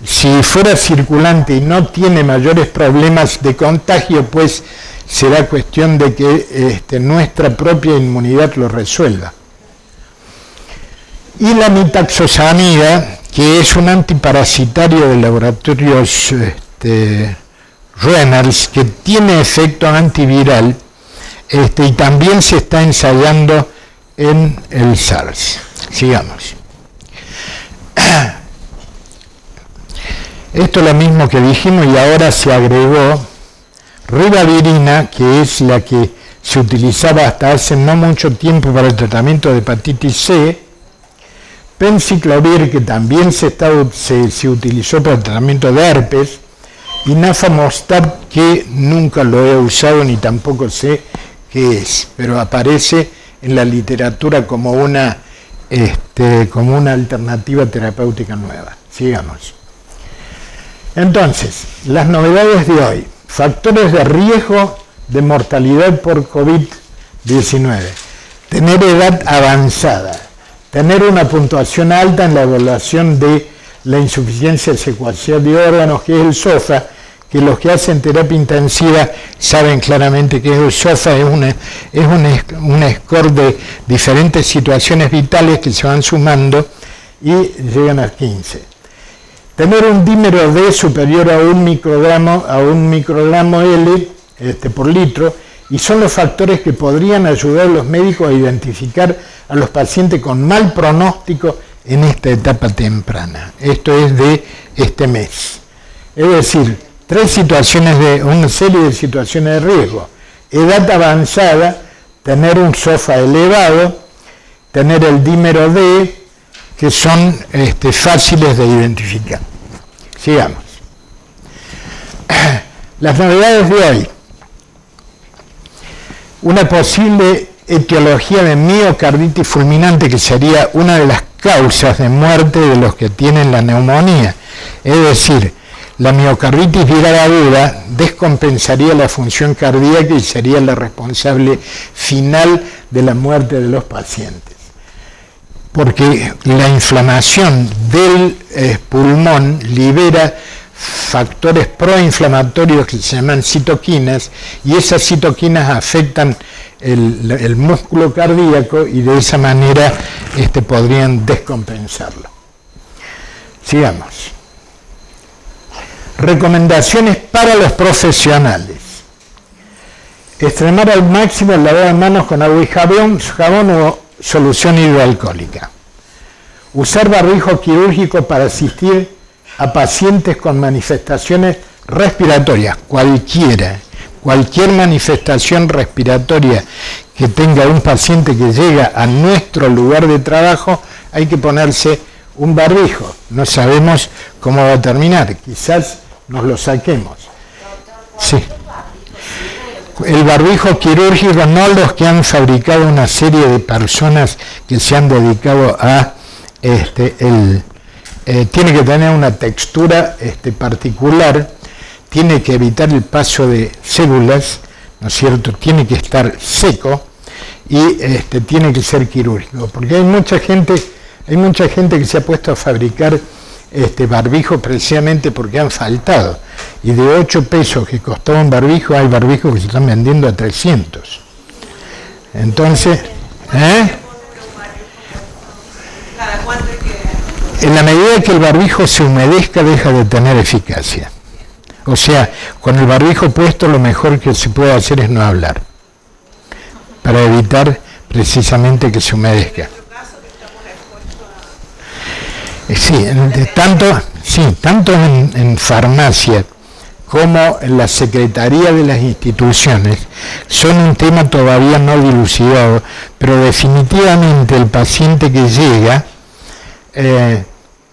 si fuera circulante y no tiene mayores problemas de contagio, pues será cuestión de que nuestra propia inmunidad lo resuelva. Y la mitaxosamida, que es un antiparasitario de laboratorios Reynolds, que tiene efecto antiviral, y también se está ensayando en el SARS. Sigamos. Esto es lo mismo que dijimos y ahora se agregó ribavirina, que es la que se utilizaba hasta hace no mucho tiempo para el tratamiento de hepatitis C, penciclovir, que también se utilizó para el tratamiento de herpes, y nafamostat, que nunca lo he usado ni tampoco sé qué es, pero aparece en la literatura como una alternativa terapéutica nueva. Sigamos. Entonces, las novedades de hoy. Factores de riesgo de mortalidad por COVID-19. Tener edad avanzada. Tener una puntuación alta en la evaluación de la insuficiencia secuencial de órganos, que es el SOFA, que los que hacen terapia intensiva saben claramente que el SOFA es un score de diferentes situaciones vitales que se van sumando y llegan a 15. Tener un dímero D superior a un microgramo L por litro, y son los factores que podrían ayudar a los médicos a identificar a los pacientes con mal pronóstico en esta etapa temprana. Esto es de este mes. Es decir, una serie de situaciones de riesgo. Edad avanzada, tener un SOFA elevado, tener el dímero D, que son fáciles de identificar. Sigamos. Las novedades de hoy. Una posible etiología de miocarditis fulminante, que sería una de las causas de muerte de los que tienen la neumonía. Es decir, la miocarditis viral aguda descompensaría la función cardíaca y sería la responsable final de la muerte de los pacientes. Porque la inflamación del pulmón libera factores proinflamatorios que se llaman citoquinas, y esas citoquinas afectan el músculo cardíaco y de esa manera podrían descompensarlo. Sigamos. Recomendaciones para los profesionales. Extremar al máximo el lavado de manos con agua y jabón o solución hidroalcohólica. Usar barbijo quirúrgico para asistir a pacientes con manifestaciones respiratorias, cualquier manifestación respiratoria que tenga un paciente que llega a nuestro lugar de trabajo, hay que ponerse un barbijo. No sabemos cómo va a terminar, quizás nos lo saquemos. Sí. El barbijo quirúrgico, no los que han fabricado una serie de personas que se han dedicado a tiene que tener una textura particular, tiene que evitar el paso de células, ¿no es cierto? Tiene que estar seco y tiene que ser quirúrgico, porque hay mucha gente que se ha puesto a fabricar barbijos precisamente porque han faltado, y de 8 pesos que costaba un barbijo, hay barbijos que se están vendiendo a 300. Entonces, en la medida que el barbijo se humedezca, deja de tener eficacia. O sea, con el barbijo puesto, lo mejor que se puede hacer es no hablar, para evitar precisamente que se humedezca. Sí, tanto en farmacia como la secretaría de las instituciones son un tema todavía no dilucidado, pero definitivamente el paciente que llega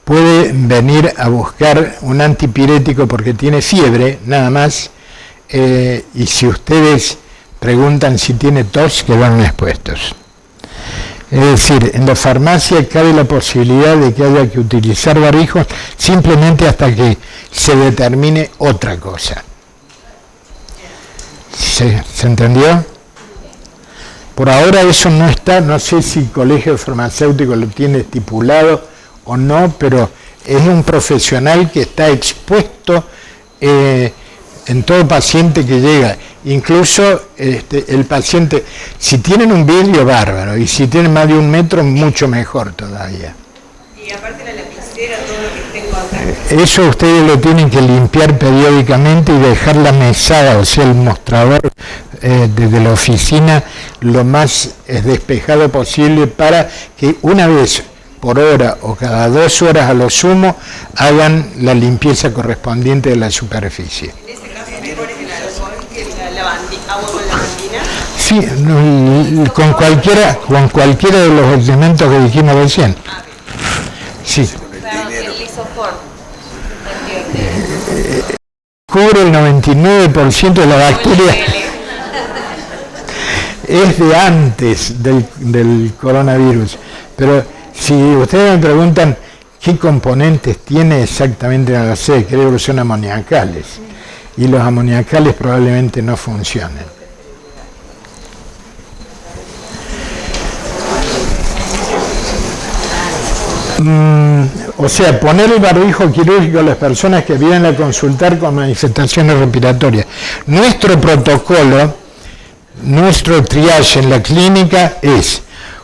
puede venir a buscar un antipirético porque tiene fiebre, nada más, y si ustedes preguntan si tiene tos, quedan expuestos. Es decir, en la farmacia cabe la posibilidad de que haya que utilizar barbijos simplemente hasta que se determine otra cosa. ¿Se entendió? Por ahora eso no está, no sé si el Colegio Farmacéutico lo tiene estipulado o no, pero es un profesional que está expuesto en todo paciente que llega. Incluso el paciente, si tienen un vidrio, bárbaro, y si tienen más de 1 metro, mucho mejor todavía. Y aparte la lapicera, todo lo que tengo acá. Eso ustedes lo tienen que limpiar periódicamente y dejar la mesada, o sea, el mostrador desde la oficina lo más despejado posible para que una vez por hora o cada 2 horas a lo sumo hagan la limpieza correspondiente de la superficie. En ese caso mejor es el alcohol que agua con lavandina. Sí, con cualquiera de los elementos que dijimos recién. Sí. Claro, el lisoform. Cubre el 99% de la bacteria. Es de antes del coronavirus. Pero si ustedes me preguntan qué componentes tiene exactamente, no lo sé, creo que son amoniacales. Y los amoniacales probablemente no funcionen. O sea, poner el barbijo quirúrgico a las personas que vienen a consultar con manifestaciones respiratorias. Nuestro protocolo, nuestro triage en la clínica es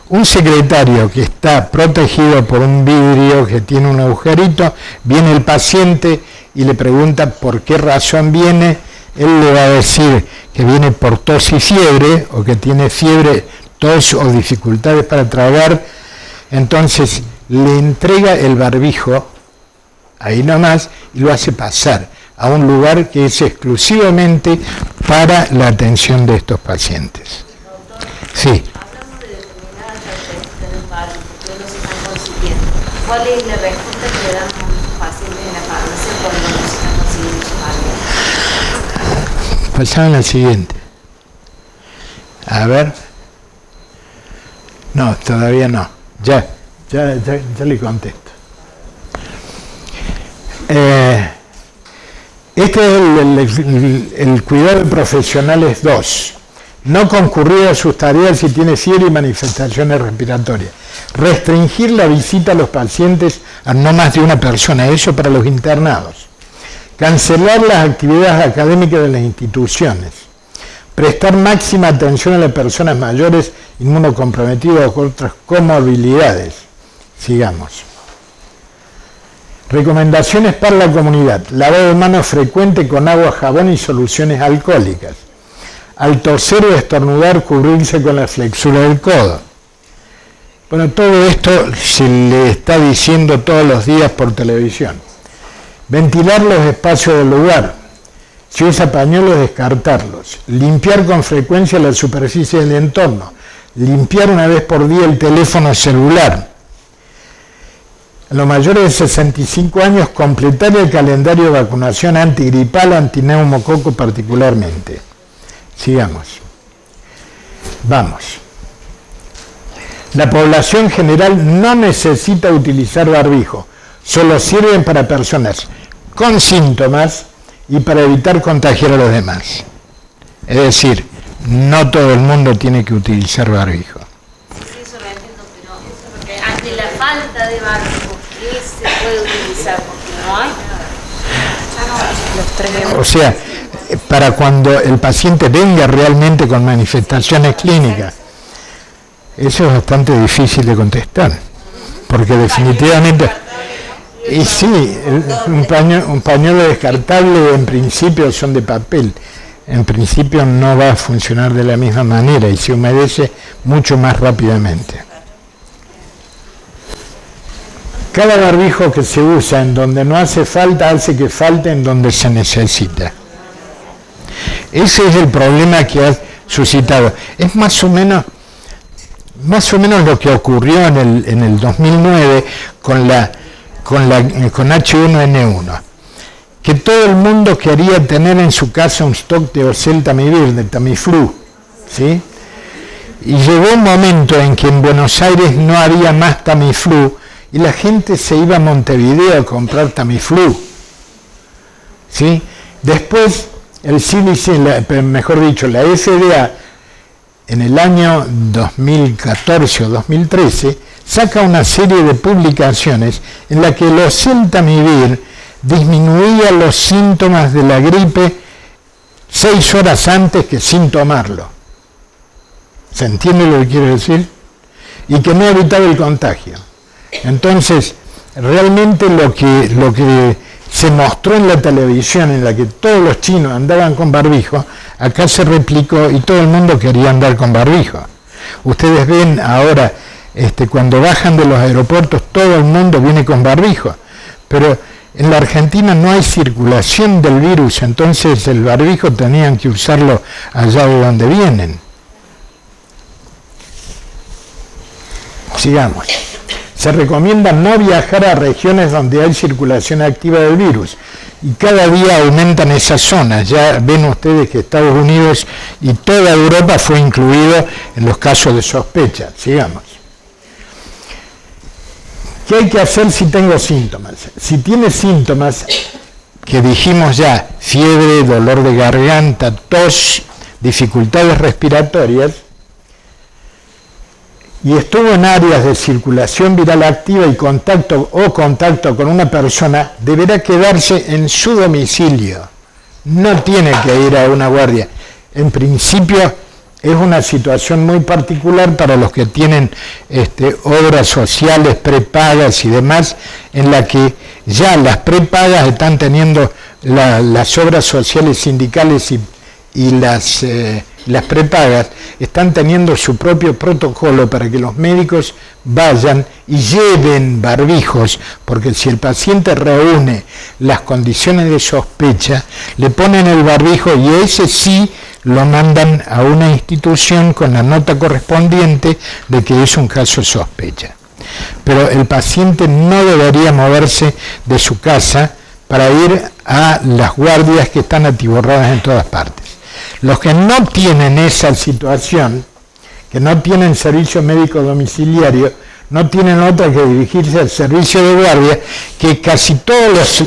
un secretario que está protegido por un vidrio que tiene un agujerito, viene el paciente y le pregunta por qué razón viene, él le va a decir que viene por tos y fiebre, o que tiene fiebre, tos o dificultades para tragar, entonces le entrega el barbijo, ahí nomás, y lo hace pasar a un lugar que es exclusivamente para la atención de estos pacientes. Sí. ¿Cuál es la respuesta que le dan a los pacientes en la farmacia cuando no se están consiguiendo su barbijo? Pasaban al siguiente. A ver. No, todavía no. Ya le contesto. Este es el cuidado de profesionales 2. No concurrir a sus tareas si tiene fiebre y manifestaciones respiratorias. Restringir la visita a los pacientes a no más de una persona, eso para los internados. Cancelar las actividades académicas de las instituciones. Prestar máxima atención a las personas mayores inmunocomprometidas o con otras comorbilidades. Sigamos. Recomendaciones para la comunidad. Lavado de manos frecuente con agua, jabón y soluciones alcohólicas. Al toser o estornudar, cubrirse con la flexura del codo. Bueno, todo esto se le está diciendo todos los días por televisión. Ventilar los espacios del lugar. Si usa pañuelos, descartarlos. Limpiar con frecuencia la superficie del entorno. Limpiar una vez por día el teléfono celular. A los mayores de 65 años, completar el calendario de vacunación antigripal, antineumococo particularmente. Sigamos. Vamos. La población general no necesita utilizar barbijo, solo sirven para personas con síntomas y para evitar contagiar a los demás. Es decir, no todo el mundo tiene que utilizar barbijo. Sí, eso lo entiendo, pero porque ante la falta de barbijo, ¿qué se puede utilizar? Porque no hay. O sea, para cuando el paciente venga realmente con manifestaciones clínicas, eso es bastante difícil de contestar, porque definitivamente, y sí, un pañuelo descartable en principio son de papel, en principio no va a funcionar de la misma manera y se humedece mucho más rápidamente. Cada barbijo que se usa en donde no hace falta, hace que falte en donde se necesita. Ese es el problema que ha suscitado. Es más o menos lo que ocurrió en el 2009 con H1N1, que todo el mundo quería tener en su casa un stock de oseltamivir, de Tamiflu, ¿sí? Y llegó un momento en que en Buenos Aires no había más Tamiflu y la gente se iba a Montevideo a comprar Tamiflu, ¿sí? Después el CDC, mejor dicho, la FDA, en el año 2014 o 2013, saca una serie de publicaciones en la que el oseltamivir disminuía los síntomas de la gripe 6 horas antes que sin tomarlo. ¿Se entiende lo que quiero decir? Y que no evitaba el contagio. Entonces, realmente lo que se mostró en la televisión, en la que todos los chinos andaban con barbijo, acá se replicó y todo el mundo quería andar con barbijo. Ustedes ven ahora, cuando bajan de los aeropuertos, todo el mundo viene con barbijo, pero en la Argentina no hay circulación del virus, entonces el barbijo tenían que usarlo allá de donde vienen. Sigamos. Se recomienda no viajar a regiones donde hay circulación activa del virus y cada día aumentan esas zonas. Ya ven ustedes que Estados Unidos y toda Europa fue incluido en los casos de sospecha. Sigamos. ¿Qué hay que hacer si tengo síntomas? Si tiene síntomas que dijimos ya, fiebre, dolor de garganta, tos, dificultades respiratorias, y estuvo en áreas de circulación viral activa y contacto con una persona, deberá quedarse en su domicilio. No tiene que ir a una guardia. En principio es una situación muy particular para los que tienen obras sociales prepagas y demás, en la que ya las prepagas están teniendo las obras sociales sindicales y las prepagas están teniendo su propio protocolo para que los médicos vayan y lleven barbijos, porque si el paciente reúne las condiciones de sospecha, le ponen el barbijo y ese sí lo mandan a una institución con la nota correspondiente de que es un caso de sospecha. Pero el paciente no debería moverse de su casa para ir a las guardias que están atiborradas en todas partes. Los que no tienen esa situación, que no tienen servicio médico domiciliario, no tienen otra que dirigirse al servicio de guardia, que casi todos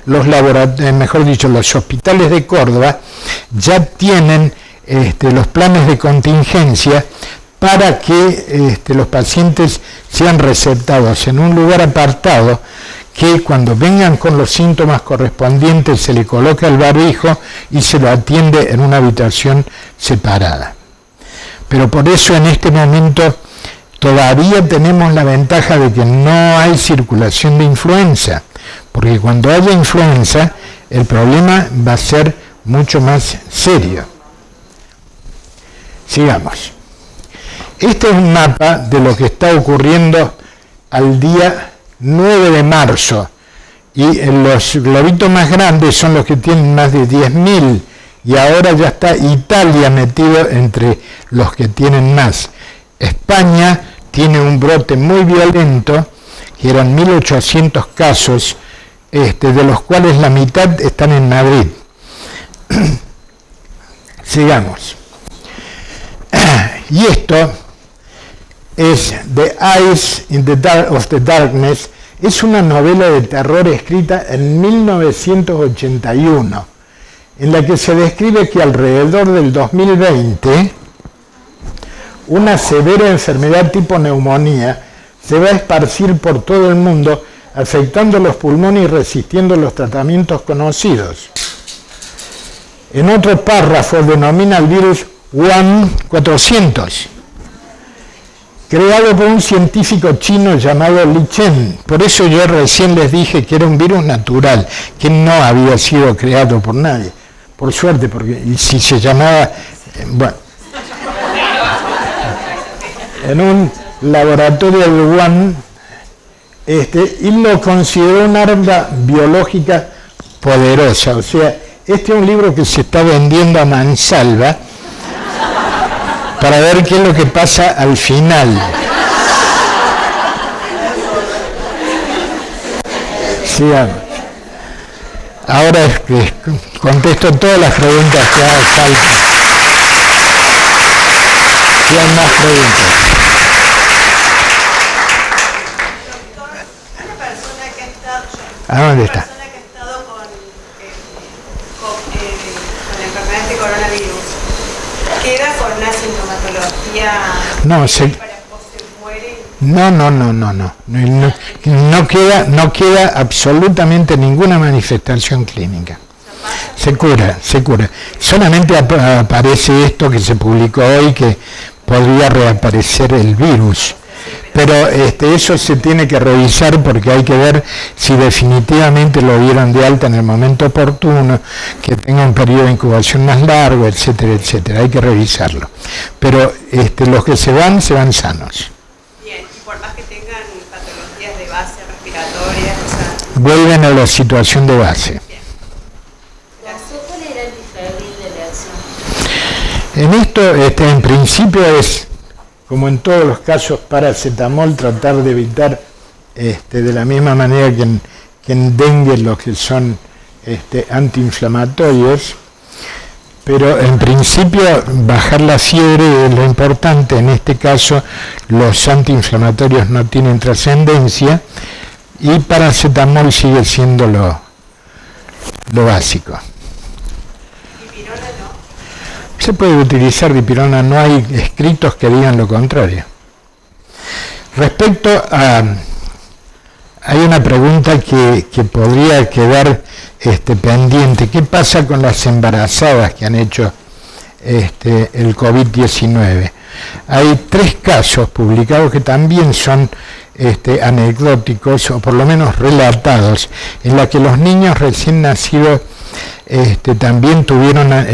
los laboratorios, mejor dicho, los hospitales de Córdoba ya tienen los planes de contingencia para que los pacientes sean receptados en un lugar apartado, que cuando vengan con los síntomas correspondientes se le coloca el barbijo y se lo atiende en una habitación separada. Pero por eso en este momento todavía tenemos la ventaja de que no hay circulación de influenza, porque cuando haya influenza el problema va a ser mucho más serio. Sigamos. Este es un mapa de lo que está ocurriendo al día 9 de marzo, y los globitos más grandes son los que tienen más de 10.000, y ahora ya está Italia metido entre los que tienen más. España tiene un brote muy violento, que eran 1.800 casos, de los cuales la mitad están en Madrid. Sigamos. Y esto es The Eyes in the Dark of the Darkness, es una novela de terror escrita en 1981, en la que se describe que alrededor del 2020 una severa enfermedad tipo neumonía se va a esparcir por todo el mundo, afectando los pulmones y resistiendo los tratamientos conocidos. En otro párrafo denomina al virus Wuhan-400, creado por un científico chino llamado Li Chen. Por eso yo recién les dije que era un virus natural, que no había sido creado por nadie. Por suerte, porque si se llamaba, bueno, en un laboratorio de Wuhan, y lo consideró un arma biológica poderosa. O sea, Este es un libro que se está vendiendo a mansalva para ver qué es lo que pasa al final. Sigamos. Ahora es que contesto todas las preguntas que haga falta. Si hay más preguntas. Una persona que ha estado, ¿A dónde está? con la enfermedad de coronavirus, queda con una sintomatología No, se muere. No queda absolutamente ninguna manifestación clínica. Se cura. Solamente aparece esto que se publicó hoy, que podría reaparecer el virus. Pero eso se tiene que revisar porque hay que ver si definitivamente lo dieron de alta en el momento oportuno, que tenga un periodo de incubación más largo, etcétera, etcétera. Hay que revisarlo. Pero los que se van sanos. Bien, y por más que tengan patologías de base respiratoria, Vuelven a la situación de base. ¿Cuál era el antifebril de elección? En esto, en principio es, como en todos los casos, paracetamol, tratar de evitar de la misma manera que en dengue los que son antiinflamatorios, pero en principio bajar la fiebre es lo importante. En este caso los antiinflamatorios no tienen trascendencia y paracetamol sigue siendo lo básico. dipirona no. Se puede utilizar dipirona, no hay escritos que digan lo contrario. Respecto a... Hay una pregunta que podría quedar pendiente. ¿Qué pasa con las embarazadas que han hecho el COVID-19? Hay 3 casos publicados que también son anecdóticos, o por lo menos relatados, en la que los niños recién nacidos también tuvieron la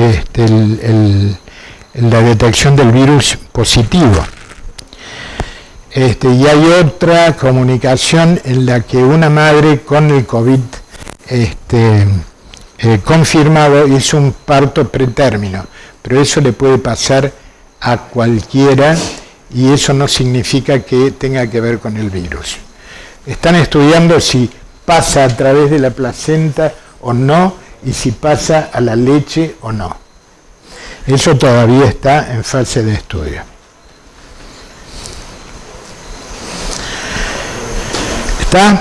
detección del virus positivo. Y hay otra comunicación en la que una madre con el COVID confirmado hizo un parto pretérmino, pero eso le puede pasar a cualquiera y eso no significa que tenga que ver con el virus. Están estudiando si pasa a través de la placenta o no y si pasa a la leche o no. Eso todavía está en fase de estudio. ¿Está?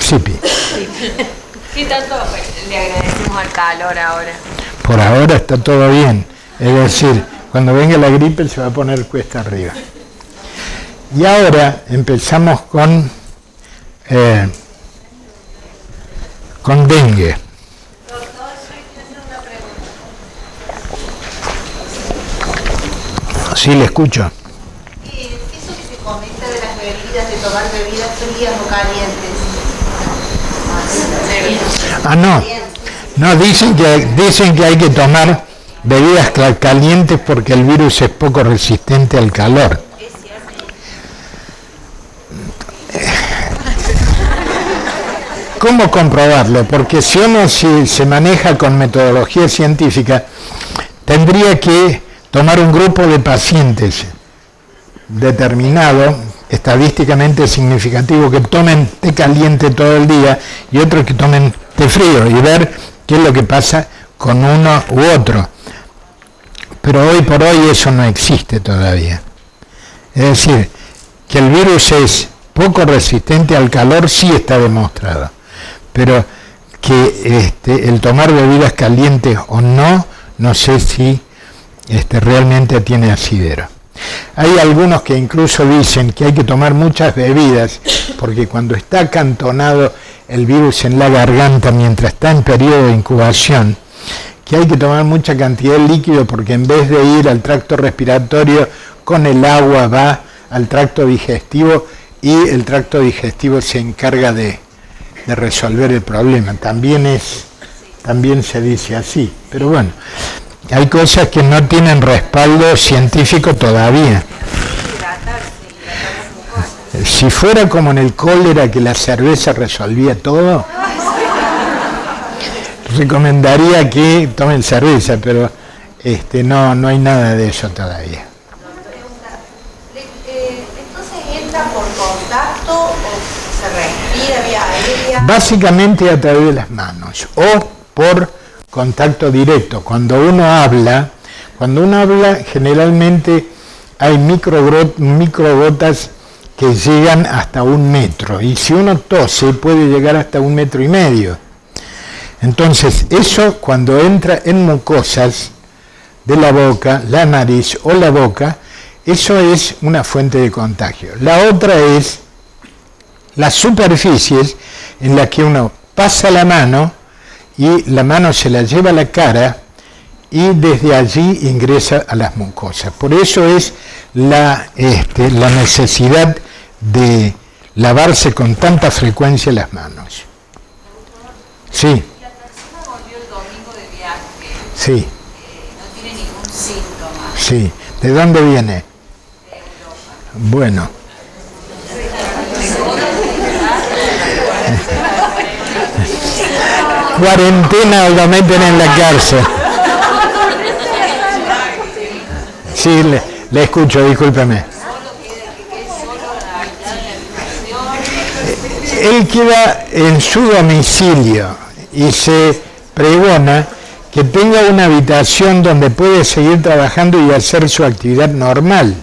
Sí, Pi. ¿Qué tanto le agradecemos al calor ahora? Por ahora está todo bien. Es decir, cuando venga la gripe se va a poner cuesta arriba. Y ahora empezamos con dengue. Sí, le escucho. Eso que se comenta de las bebidas, de tomar bebidas frías o calientes. No, dicen que hay que tomar bebidas calientes porque el virus es poco resistente al calor. ¿Cómo comprobarlo? Porque si uno se maneja con metodología científica, tendría que tomar un grupo de pacientes determinado, estadísticamente significativo, que tomen té caliente todo el día y otros que tomen té frío y ver qué es lo que pasa con uno u otro. Pero hoy por hoy eso no existe todavía. Es decir, que el virus es poco resistente al calor sí está demostrado, pero que el tomar bebidas calientes o no, no sé si realmente tiene asidero. Hay algunos que incluso dicen que hay que tomar muchas bebidas porque cuando está acantonado el virus en la garganta mientras está en periodo de incubación, que hay que tomar mucha cantidad de líquido porque en vez de ir al tracto respiratorio con el agua va al tracto digestivo y el tracto digestivo se encarga de resolver el problema. También se dice así, pero bueno, hay cosas que no tienen respaldo científico todavía. Si fuera como en el cólera que la cerveza resolvía todo, recomendaría que tomen cerveza, pero no hay nada de eso todavía. Entonces entra por contacto o se respira vía aérea. Básicamente a través de las manos o por contacto directo. Cuando uno habla generalmente hay microgotas que llegan hasta 1 metro, y si uno tose puede llegar hasta 1,5 metros. Entonces eso, cuando entra en mucosas de la boca, la nariz o la boca, eso es una fuente de contagio. La otra es las superficies en las que uno pasa la mano y la mano se la lleva a la cara y desde allí ingresa a las mucosas. Por eso es la necesidad de lavarse con tanta frecuencia las manos. Sí. La persona volvió el domingo de viaje. Sí. No tiene ningún síntoma. Sí. ¿De dónde viene? De Europa. Bueno. Cuarentena o lo meten en la cárcel. Sí, le escucho, discúlpeme. Él queda en su domicilio y se pregona que tenga una habitación donde puede seguir trabajando y hacer su actividad normal.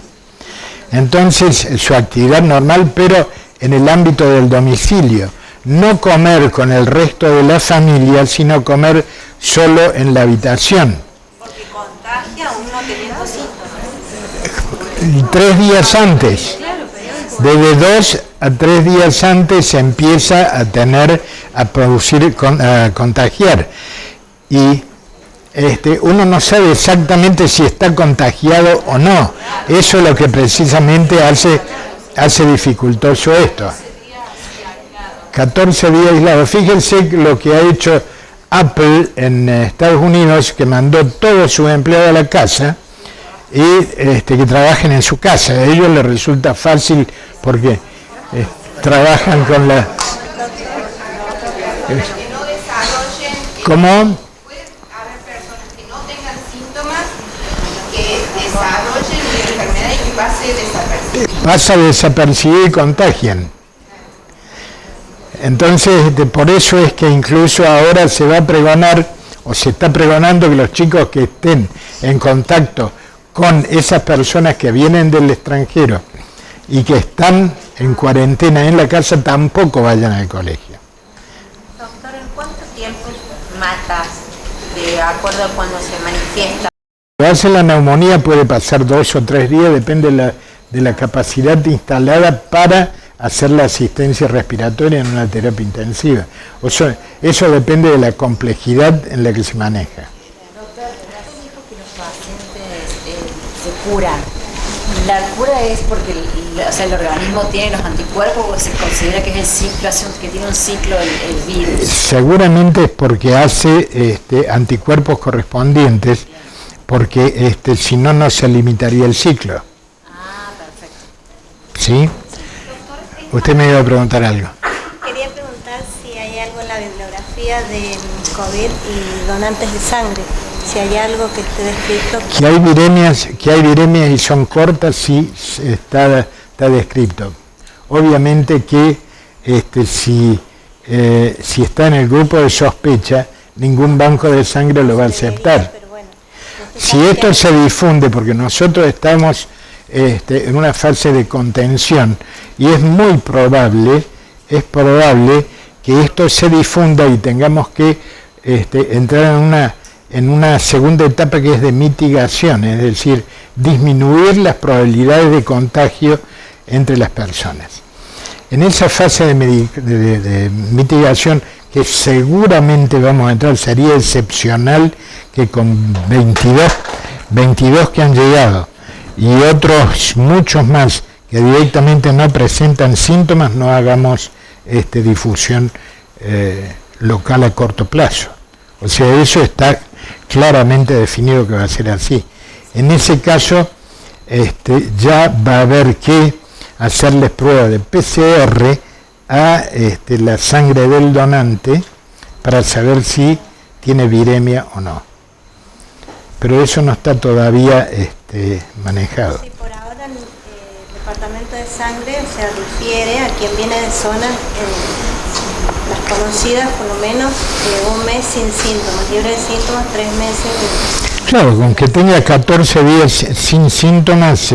Entonces, su actividad normal, pero en el ámbito del domicilio. No comer con el resto de la familia, sino comer solo en la habitación. Porque contagia aún no teniendo síntomas. 3 días antes. Desde 2 a 3 días antes se empieza a contagiar. Y uno no sabe exactamente si está contagiado o no. Eso es lo que precisamente hace dificultoso esto. 14 días aislados. Fíjense lo que ha hecho Apple en Estados Unidos, que mandó todos sus empleados a la casa y que trabajen en su casa. A ellos les resulta fácil porque trabajan con la... ¿Cómo? Puede haber personas que no tengan síntomas y que desarrollen la enfermedad y que pase desapercibido. Pasa desapercibido y contagian. Entonces, por eso es que incluso ahora se va a pregonar, o se está pregonando, que los chicos que estén en contacto con esas personas que vienen del extranjero y que están en cuarentena en la casa tampoco vayan al colegio. Doctor, ¿en cuánto tiempo matas de acuerdo a cuando se manifiesta? Lo hace la neumonía, puede pasar 2 o 3 días, depende de la capacidad instalada para hacer la asistencia respiratoria en una terapia intensiva. O sea, eso depende de la complejidad en la que se maneja. Doctor, usted dijo que los pacientes se curan. ¿La cura es porque el organismo tiene los anticuerpos o se considera que es el ciclo, que tiene un ciclo el virus? Seguramente es porque hace anticuerpos correspondientes, porque si no, no se limitaría el ciclo. Ah, perfecto. ¿Sí? Usted me iba a preguntar algo. Quería preguntar si hay algo en la bibliografía de COVID y donantes de sangre, si hay algo que esté descrito. Que hay viremias y son cortas, sí, está descrito. Obviamente que si está en el grupo de sospecha, ningún banco de sangre lo va a aceptar. Si esto se difunde, porque nosotros estamos en una fase de contención y es muy probable, que esto se difunda y tengamos que entrar en una segunda etapa que es de mitigación, es decir, disminuir las probabilidades de contagio entre las personas. En esa fase de mitigación, que seguramente vamos a entrar, sería excepcional que con 22 que han llegado y otros muchos más que directamente no presentan síntomas, no hagamos difusión local a corto plazo. O sea, eso está claramente definido que va a ser así. En ese caso, ya va a haber que hacerles prueba de PCR a la sangre del donante para saber si tiene viremia o no. Pero eso no está todavía manejado. Sí, por ahora el departamento de sangre, o sea, refiere a quien viene de zonas, las conocidas, por lo menos un mes sin síntomas, libre de síntomas, 3 meses. Claro, con que tenga 14 días sin síntomas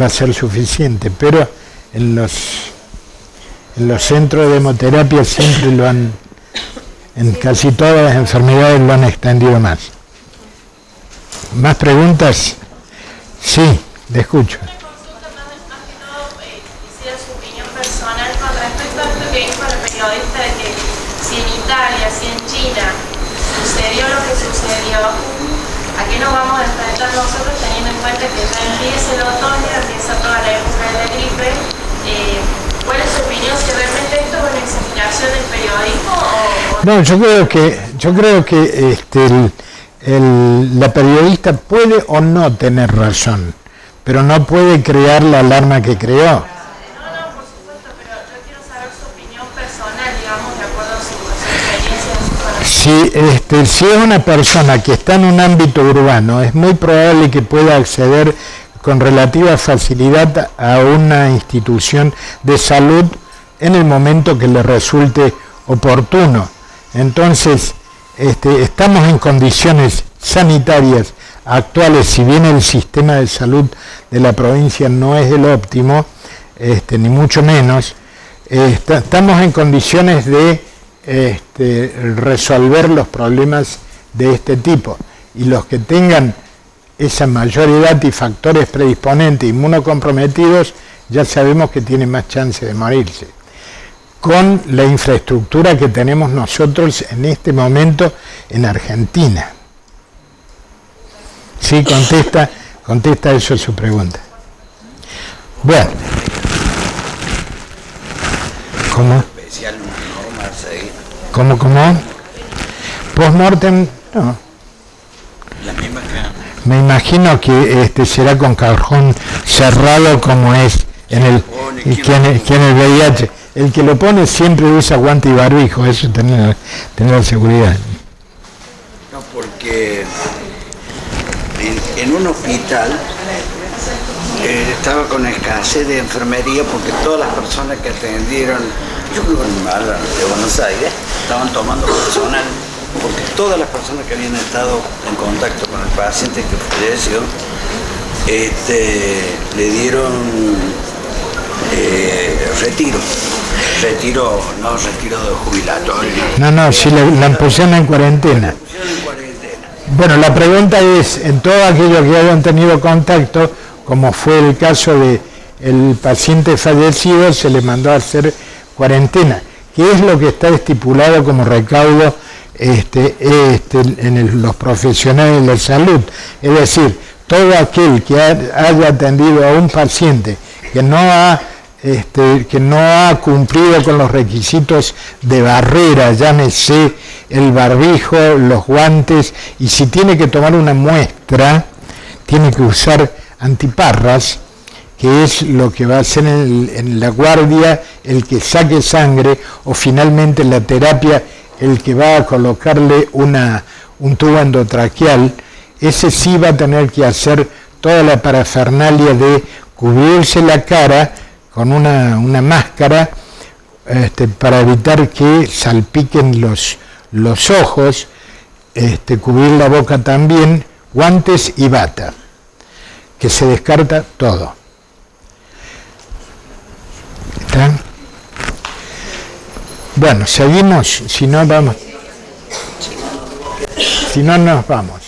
va a ser suficiente, pero en los centros de hemoterapia siempre lo han, en casi todas las enfermedades lo han extendido más. ¿Más preguntas? Sí, le escucho. Una consulta más que todo, quisiera su opinión personal con respecto a esto que dijo el periodista de que si en Italia, si en China sucedió lo que sucedió, ¿a qué nos vamos a enfrentar nosotros teniendo en cuenta que ya empieza el otoño, empieza toda la época de la gripe? ¿Cuál es su opinión? ¿Si realmente esto es una exageración del periodismo o...? No, yo creo que la periodista puede o no tener razón, pero no puede crear la alarma que creó. No, por supuesto, pero yo quiero saber su opinión personal, digamos, de acuerdo a su experiencia. Si es una persona que está en un ámbito urbano, es muy probable que pueda acceder con relativa facilidad a una institución de salud en el momento que le resulte oportuno. Entonces, estamos en condiciones sanitarias actuales, si bien el sistema de salud de la provincia no es el óptimo, ni mucho menos, estamos en condiciones de resolver los problemas de este tipo, y los que tengan esa mayor edad y factores predisponentes inmunocomprometidos ya sabemos que tienen más chance de morirse. Con la infraestructura que tenemos nosotros en este momento en Argentina. Sí, contesta eso su pregunta. Bueno. ¿Cómo? ¿Cómo? Postmortem, no. La misma que... Me imagino que será con cajón cerrado como es en el VIH. El que lo pone siempre usa guante y barbijo, eso tener seguridad. No, porque en un hospital estaba con escasez de enfermería porque todas las personas que atendieron, yo creo que de Buenos Aires, estaban tomando personal, porque todas las personas que habían estado en contacto con el paciente que falleció, le dieron retiro de jubilatorio. No, si la pusieron en cuarentena. Bueno, la pregunta es, en todos aquellos que hayan tenido contacto, como fue el caso de el paciente fallecido, se le mandó a hacer cuarentena, que es lo que está estipulado como recaudo en los profesionales de la salud. Es decir, todo aquel que haya atendido a un paciente que no ha cumplido con los requisitos de barrera, llámese el barbijo, los guantes, y si tiene que tomar una muestra, tiene que usar antiparras, que es lo que va a hacer en la guardia el que saque sangre, o finalmente en la terapia el que va a colocarle un tubo endotraqueal. Ese sí va a tener que hacer toda la parafernalia de cubrirse la cara con una máscara para evitar que salpiquen los ojos, cubrir la boca también, guantes y bata, que se descarta todo. ¿Está? Bueno, seguimos, si no nos vamos.